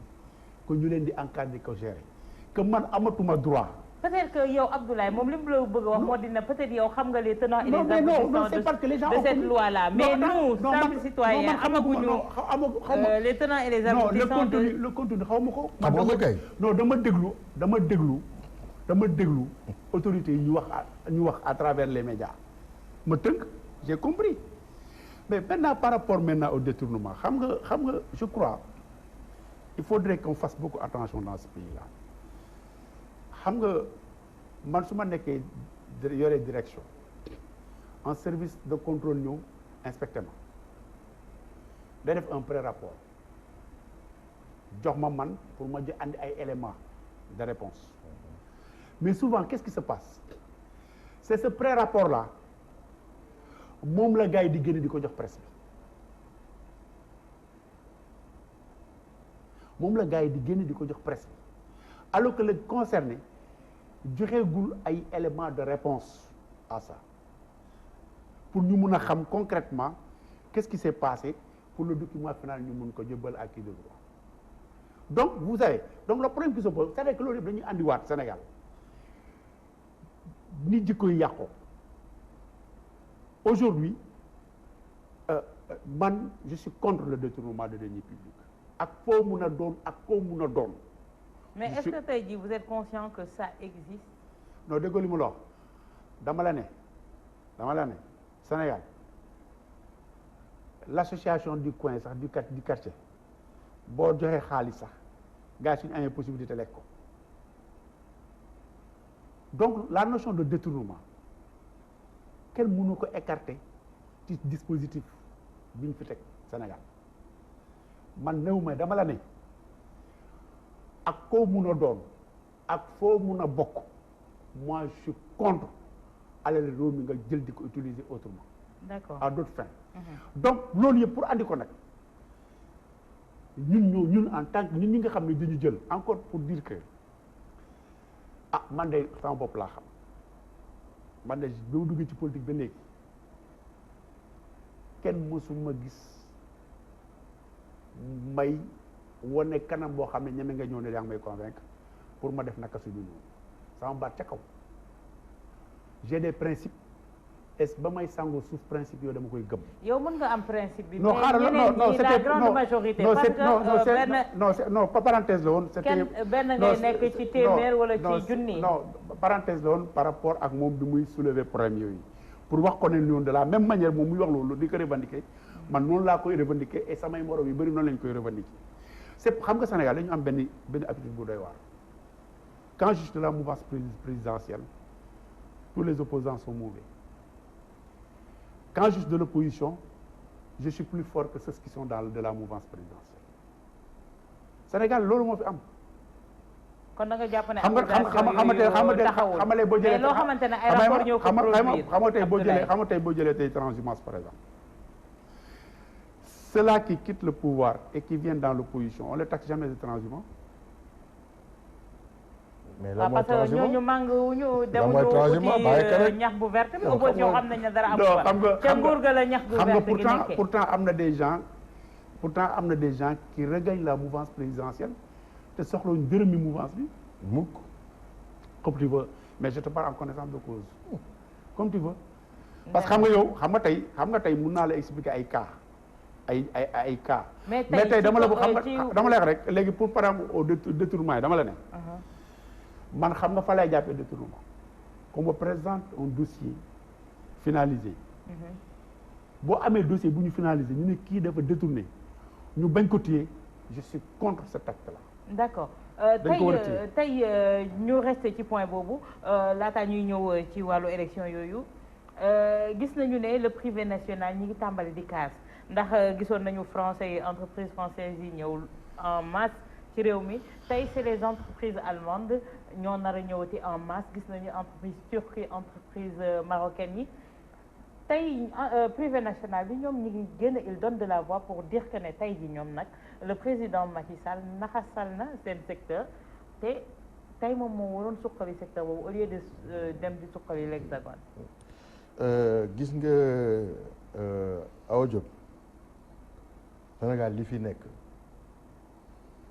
que ñu leen di encadrer ko gérer que man amatuma droit. peut-être que yow Abdoulaye moom li mu la bëgg a wax moo dina peut-être yow xam nga les tenants et les aboutissants de cette loi là mais nous simples citoyens amaguñu les tenants et les aboutissants de le contenu xaw ma ko. xamoo ko kay. non dama déglu autorités yi ñu wax à travers les médias ma tënk j'ai compris. mais maintenant par rapport maintenant au détournement xam nga je crois il faudrait qu'on fasse beaucoup attention dans ce pays-là xam nga man su ma nekkee yore direction en service de contrôle ñëw inspecté ma day def un pré-rapport jox ma man pour ma jë andi ay éléments de réponse mais souvent qu'est-ce qui se passe c'est ce pré-rapport-là moom la gars yi di génne di ko jox presse bi moom la gars yi di génne di ko jox presse bi alors que le concerné joxeegul ay éléments de réponse à ça pour ñu mun a xam concrètement qu'est-ce qui s'est passé pour le document final ñu mun ko jëbbal à qui de droit donc vous savez donc le problème qui se pose c'est que loolu yëpp dañuy andiwaat Sénégal ni jikko yi yàqoo aujourd'hui man je suis contre le détournement de deniers publics ak foo mun a doon ak koo mun a doon. mais est-ce que tey jii vous êtes conscient que ça existe. non déggoo li mu la wax dama la ne Sénégal l'association du coin sax du quartier boo joxee xaalis sax gars yi suñu amee possibilité lekk ko donc la notion de détournement kenn mënu ko écarter ci dispositif bi ñu fi teg Sénégal man néew ma dama la ne ak koo mun a doon ak foo mun a bokk moi je suis contre alal réew mi nga jël di ko utiliser autrement. D'accord. À d'autres fins. Donc loolu yëpp pour andi ko nag ñun en tant que ñun ñi nga xam ne dañu jël encore pour dire que ah man de sama bopp laa xam man de bi ma duggee ci politique ba léegi kenn mësuma gis may wane kanam boo xam ne ñeme nga ñëw ne yaa ngi may convaincre pour ma def naka su dul noonu sama baat ca kaw j'ai des principes est ba may sangoo suuf principe yooyu dama koy gëm. yow mën nga am principe bi. non xaaral non c'était la grande majorité. parce que non parenthèse la woon. kenn benn ngay nekk ci téeméer wala ci junni. non parenthèse la woon par rapport ak moom bi muy soulever problème yooyu pour wax ko ne noonu de la même manière moom muy wax loolu di ko revendiquer man noonu laa koy revendiquer et samay morom yu bëri noonu lañ koy revendiquer c'est xam nga Sénégal dañu am benn habitude bu doy waar quand je suis de la mouvance présidentielle tous les opposants sont mauvais. Quand je suis de l'opposition, je suis plus fort que ceux qui sont de la mouvance présidentielle. Sénégal loolu moo fi am. kon da nga jàpp ne xamale boo jëlee loo xamante ne ay rapport ñoo ko produire xam nga tey boo jëlee tey transhumance par exemple. Ceux-là qui quittent le pouvoir et qui viennent dans l'opposition on les taxe jamais de transhumants. mais la parce que ñooñu mànguwuñu demuñu ci ñax bu verte bi opposition xam nañ ne dara amu fa ca nguur ga la ñax bu verte gi nekkee pourtant am na des gens qui regagnent la mouvance présidentielle te soxlawuñu dërëmi mouvance bi mukk comme tu veux mais je te parle en connaissance de cause comme tu veux parce que xam nga tey mun naa la expliquer ay cas ay cas mais tey dama la wax rek léegi pour par exemple au détournement yi dama la ne man xam nga fa lay jàppee détournement qu'on me présente un dossier finalisé boo amee dossier bu ñu finalisé ñu ne kii dafa détourné ñu bañ ko téye je suis contre cet acte là d'accord dañ ko war a téye tey ñu resté ci point boobu laataa ñuy ñëw ci wàllu élection yooyu gis nañu ne le privé national ñi ngi tàmbali di casse ndax gisoon nañu français yi entreprises françaises yi ñëw en masse ci réew mi tey c'est les entreprises allemandes ñoo nar a ñëwati en masse gis nañu entreprise turque entreprise marocaine yi tey privé national bi ñoom ñi ngi génn il donne de la voix pour dire que ne tey ji ñoom nag le président Macky Sall naxasal na seen secteur te tey moom moo waroon suqali secteur boobu au lieu de dem di suqali l'Hexagone. gis nga Awa Diop Sénégal li fi nekk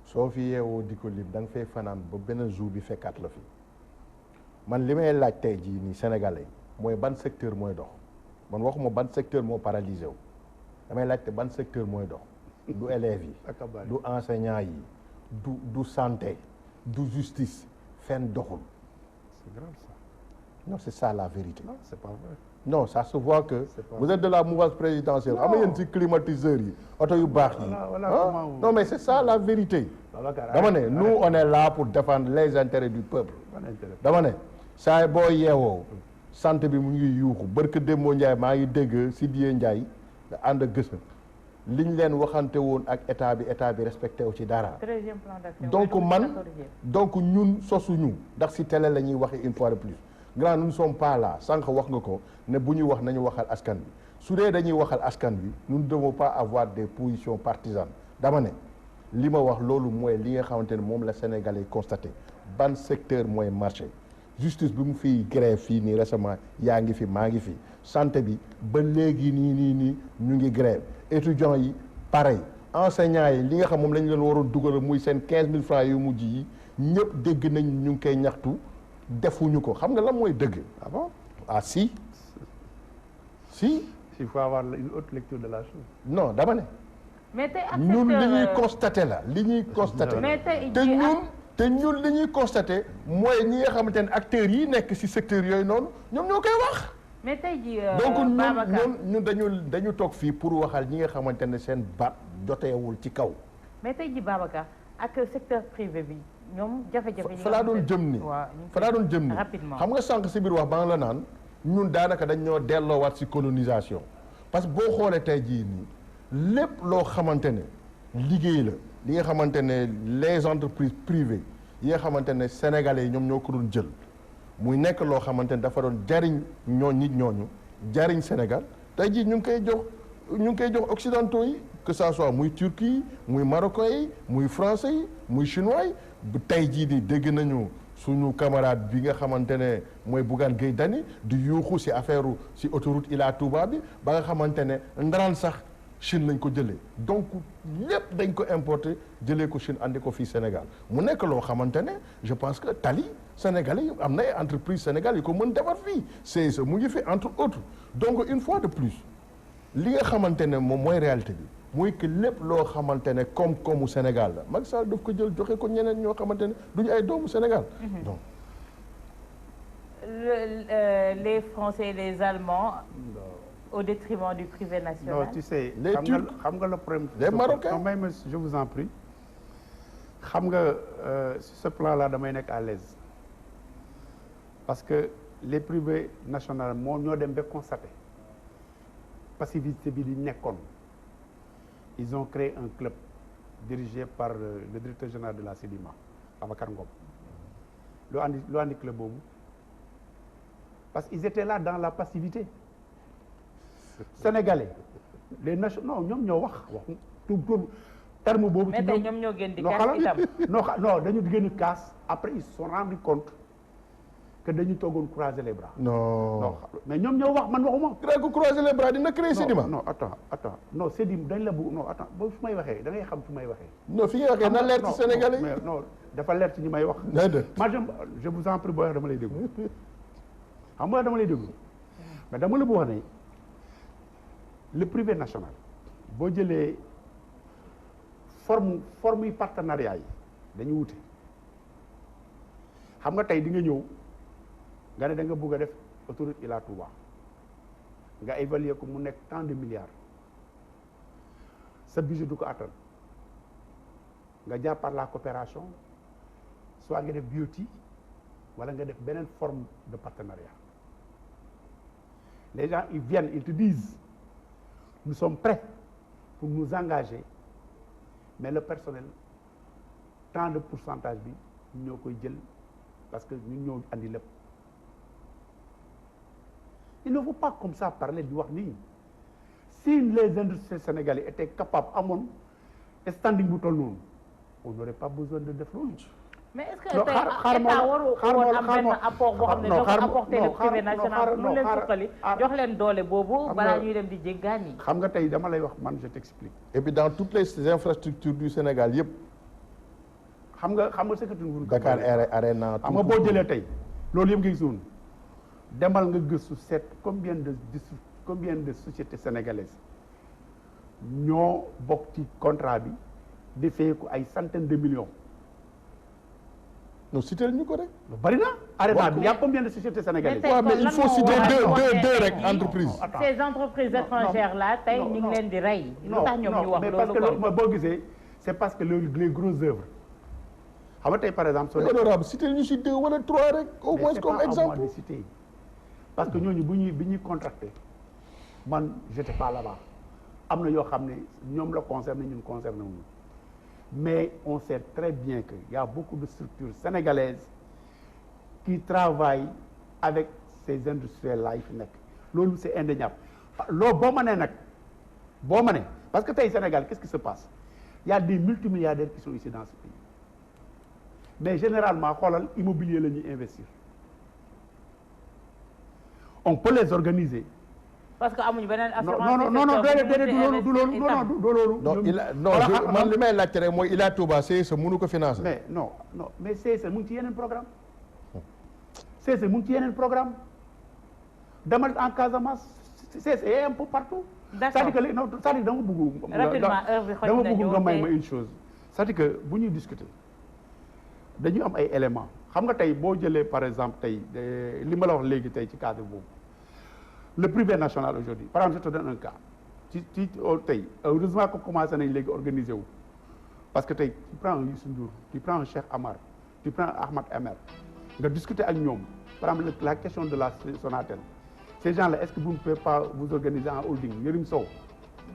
soo fi yeewoo di ko lim da nga fay fanaan ba benn jour bi fekkaat la fi man li may laaj tey jii nii sénégalais mooy ban secteur mooy dox man waxuma ban secteur moo paralysé wu damay laajte ban secteur mooy dox du élèves yi du enseignants yi du santé du justice fenn doxul. C'est grave ça. Non, c'est ça la vérité. Non, c'est pas vrai. Non, ça se voit que vous êtes de la mouvance présidentielle. Am na yéen ci climatiseurs yi oto yu baax yi. Non, mais c'est ça la vérité. dama ne nous on est là pour défendre les intérêts du peuple. dama ne saa boo yeewoo santé bi mu ngi yuuxu barke Demba Ndiaye maa ngi dégg Sidiyé Ndiaye da ànd ak gëstu liñ leen waxante woon ak état bi respecté wu ci dara. 13e plan d'action. donc ñun sosuñu ndax si télé la ñuy waxee une fois de plus. grand nous ne sommes pas là sànq wax nga ko ne bu ñuy wax nañu waxal askan bi su dee dañuy waxal askan bi nous ne devons pas avoir des positions partisanes dama ne li ma wax loolu mooy li nga xamante ne moom la Sénégalais constaté ban secteur mooy marché justice bi mu fiy grève fii nii récemment yaa ngi fi maa ngi fi santé bi ba léegi nii ñu ngi grève étudiants yi pareil enseignants yi li nga xam moom lañ leen waroon dugal muy seen 15000 francs yu mujj yi ñëpp dégg nañ ñu ngi koy ñaxtu defuñu ko xam nga lan mooy dëgg. Ah bon? Ah si. Il faut avoir une autre lecture de la chose. Non dama ne. mais tey ak ñun li ñuy constaté la li ñuy constaté. te ñun li ñuy constaté mooy ñi nga xamante ne acteurs yi nekk ci secteur yooyu noonu ñoom ñoo koy wax. mais tey jii donc ñun dañu toog fii pour waxal ñi nga xamante ne seen baat joteewul ci kaw. mais tey jii Babacar ak secteur privé bi. ñoom jafe-jafe yi fa laa doon jëm ni rapidement xam nga sànq si biir wax ba nga la naan ñun daanaka dañ ñoo delloowaat si colonisation parce que boo xoolee tey jii nii lépp loo xamante ne liggéey la li nga xamante ne les entreprises privées yi nga xamante ne sénégalais yi ñoom ñoo ko doon jël muy nekk loo xamante ne dafa doon jariñ nit ñooñu jariñ Sénégal tey jii ñu ngi koy jox occidentaux yi que ça soit muy Turquie muy marocain yi muy français yi muy chinois yi bu tey jii di dégg nañu suñu camarade bi nga xamante ne mooy Bougane Gueye Dany di yuuxu si affaire si autoroute Ila Touba bi ba nga xamante ne ndaraan sax Chine lañ ko jëlee donc lépp dañ ko importer jëlee ko Chine andi ko fii Sénégal mu nekk loo xamante ne je pense que tali sénégalais yi am na ay entreprise sénégal yi ko mën defar fii c'est mu ngi fi entre autres donc une fois de plus li nga xamante ne moom mooy réalité bi mooy que lépp loo xamante ne koom-koomu Sénégal la Macky Sall daf ko jël joxe ko ñeneen ñoo xamante ne duñu ay doomu Sénégal. donc les Français et les Allemands. au détriment du privé national. Non, tu sais, les Turcs, xam nga le problème. les Marocains. Non, même je vous en prie. xam nga sur ce plan-là damay nekk à l'aise parce que les privés nationaux ñoo dem ba constater passivité bi di nekkoon. Ils ont créé un club dirigé par le directeur général de la Sedima, Babacar Ngom. lu andi club boobu parce qu'ils étaient là dans la passivité. Sénégalais les nationaux ñoom ñoo wax tout terme boobu. mais tey ñoom ñoo gën di kaas itam non dañu gën kaas après ils se sont rendu compte que dañu toogoon croiser les bras. non mais ñoom ñoo wax man waxuma. créé ko croiser les bras dina créer Sedima. non attends non Sedima dañ la bëgg non attends ba fu may waxee da ngay xam fu may waxee. non fi ngay waxee na leer ci Sénégalais yi. non dafa leer ci ñi may wax. moi je vous en prie boo wax dama lay déglu xam nga dama lay déglu mais dama la bëgg wax ne le privé national boo jëlee forme yi partenariat yi dañu wute xam nga tey di nga ñëw nga ne da nga bëgg a def autoroute Ila Touba nga évaluer ko mu nekk tant de milliards sa budget du ko attan nga jaar par la coopération soit nga def BOT wala nga def beneen forme de partenariat les gens ils viennent ils te disent nous sommes prêts pour nous engager mais le personnel tant de pourcentage bi ñoo koy jël parce que ñun ñoo andi lépp il ne faut pas comme ça parler di wax nii si les industries sénégalais étaient capables amoon standing bu toll noonu on n'aurait pas besoin de def loolu. mais est-ce que tey état waru am benn apport boo xam ne doo ko apporter le privé national mu leen suqali jox leen doole boobu balaa ñuy dem di jéggaani. xam nga tey dama lay wax man je t'explique. et puis dans toutes les infrastructures du Sénégal yëpp. xam nga ce que tu veux. Dakar Arena. xam nga boo jëlee tey loolu yëpp nga gis noonu demal nga gëstu seet combien de sociétés sénégalaises ñoo bokk ci contrat bi di fay ko ay centaines de millions. non cité ñu ko rek. bari na. Arena bi y a combien de sociétés sénégalaises. waaw mais il faut citer deux rek entreprises. ces entreprises étrangères là tey ñu ngi leen di rey. lu tax ñoom ñu wax loolu mais parce que boo gisee c'est parce que les grosses œuvres xam nga tey par exemple. soo honorable cité ñu si 2 wala 3 rek au moins comme exemple. parce que ñooñu bi ñuy contracté man j'étais pas là-bas am na yoo xam ne ñoom la concerné ñun concerné wuñu mais on sait très bien que y a beaucoup de structures sénégalaises qui travaillent avec ces industriels là yi fi nekk loolu c'est indéniable loolu boo ma nee nag boo ma ne parce que tey Sénégal qu'est-ce qui se passe il y a des multimilliardaires qui sont ici dans ce pays mais généralement xoolal immobilier la ñuy investir on peut les organiser. parce que amuñu beneen assurance. non déedéet du loolu. non man li may laajte rek mooy Ila Touba CSE mënu ko financer. mais non mais CSE mu ngi ci yeneen programme CSE mu ngi ci yeneen programme demal en Casamance CSE est un peu partout. d'accord c'est-à-dire dama bëgg. rapidement heure bi xoj nañu nga may ma une chose. c'est-à-dire que bu ñuy discuter dañu am ay éléments xam nga tey boo jëlee par exemple tey li ma la wax léegi tey ci cadre boobu. le privé national aujourd'hui par exemple je te donne un cas ci tey heureusement que commencé nañ léegi organiser wu parce que tey tu prends un Youssou Ndour tu prends un Cheikh Amar tu prends Ahmad Amer nga discuter ak ñoom par exemple la question de la Sonatel ces gens-là est-ce que vous ne pouvez pas vous organiser en holding Yérim Sow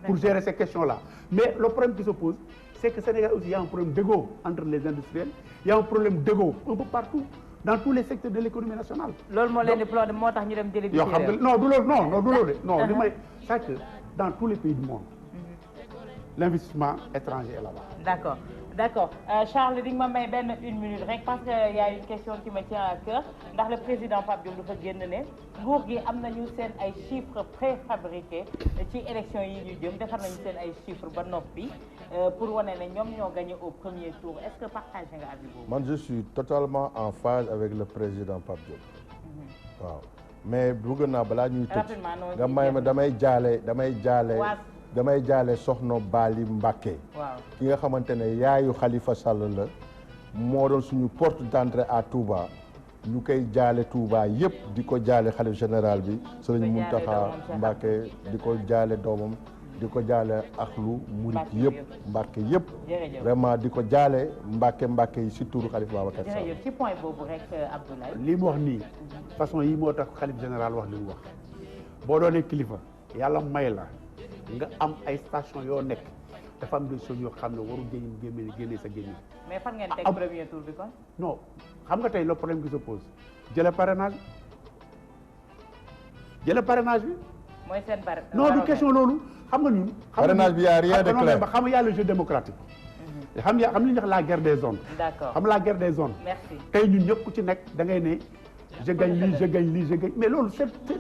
pour gérer ces questions-là mais le problème qui se pose c'est que Sénégal aussi il y a un problème d'ego entre les industriels il y a un problème d'ego un peu partout dans tous les secteurs de l'économie nationale. loolu moo leen di plomb moo tax ñu dem jëli. yoo xam nga non du loolu de non li may c'est que dans tous les pays du monde. l'investissement étranger est là-bas. d'accord Charles di nga ma may benn 1 minute rek parce que y a une question qui me tient à cœur ndax le président Pape Diop dafa génn ne nguur gi am nañu seen ay chiffres préfabriqués ci élection yi ñu jëm defar nañu seen ay chiffres ba noppi pour wane ne ñoom ñoo gagné au premier tour est-ce que partagé nga avis boobu. man je suis totalement en phase avec le président Pape Diop. waaw mais bëgg naa balaa ñuy tëj nga may ma damay jaale soxna Bali Mbacké. waaw ki nga xamante ne yaayu Khalifa Sall la moo doon suñu porte d'entrée à Touba ñu koy jaale Touba yëpp di ko jaale xalif général bi Serigne Mountakha Mbacké di ko jaale doomam di ko jaale axlu murit yëpp Mbacké yëpp vraiment di ko jaale Mbacké yi si turu Khalifa Babacar Sall. jërëjëf ci point boobu rek Abdoulaye. li mu wax nii façon yi moo tax xalif général wax li mu wax boo doonee kilifa yàlla may la nga am ay station yoo nekk dafa am des choses yoo xam ne waru génne sa génne. mais fan ngeen teg premier tour bi kon. non xam nga tey le problème qui se pose jële parrainage bi. mooy seen non du question loolu xam nga ñun. parrainage bi y a rien de clair xam nga y a le jeu démocratique. xam li ñuy wax la guerre des zones. d'accord xam la guerre des zones. merci tey ñun ñëpp ku ci nekk da ngay ne. je gagne lii je gagne mais loolu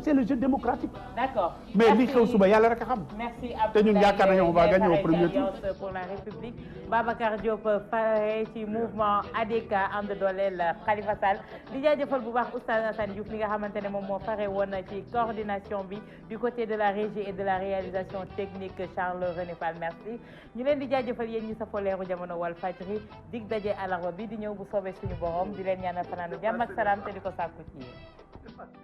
c'est le jeu démocratique. d'accord mais li xew suba yàlla rek a xam. merci te ñun yaakaar nañu on va gagner au premier tour. pour la République Babacar Diop fare ci mouvement ADK ànd dooleel Khalifa Sall di jaajëfal bu baax Oustaz Assane Diouf mi nga xamante ne moom moo fare woon ci coordination bi du côté de la régie et de la réalisation technique Charles René Fall merci ñu leen di jaajëfal yéen ñi safoo leeru jamono Walfadjri dig daje àllarba bi di ñëw bu soobee suñu borom di leen ñaanal fanaanu jàmm ak salaam te di ko sàkku ci yéen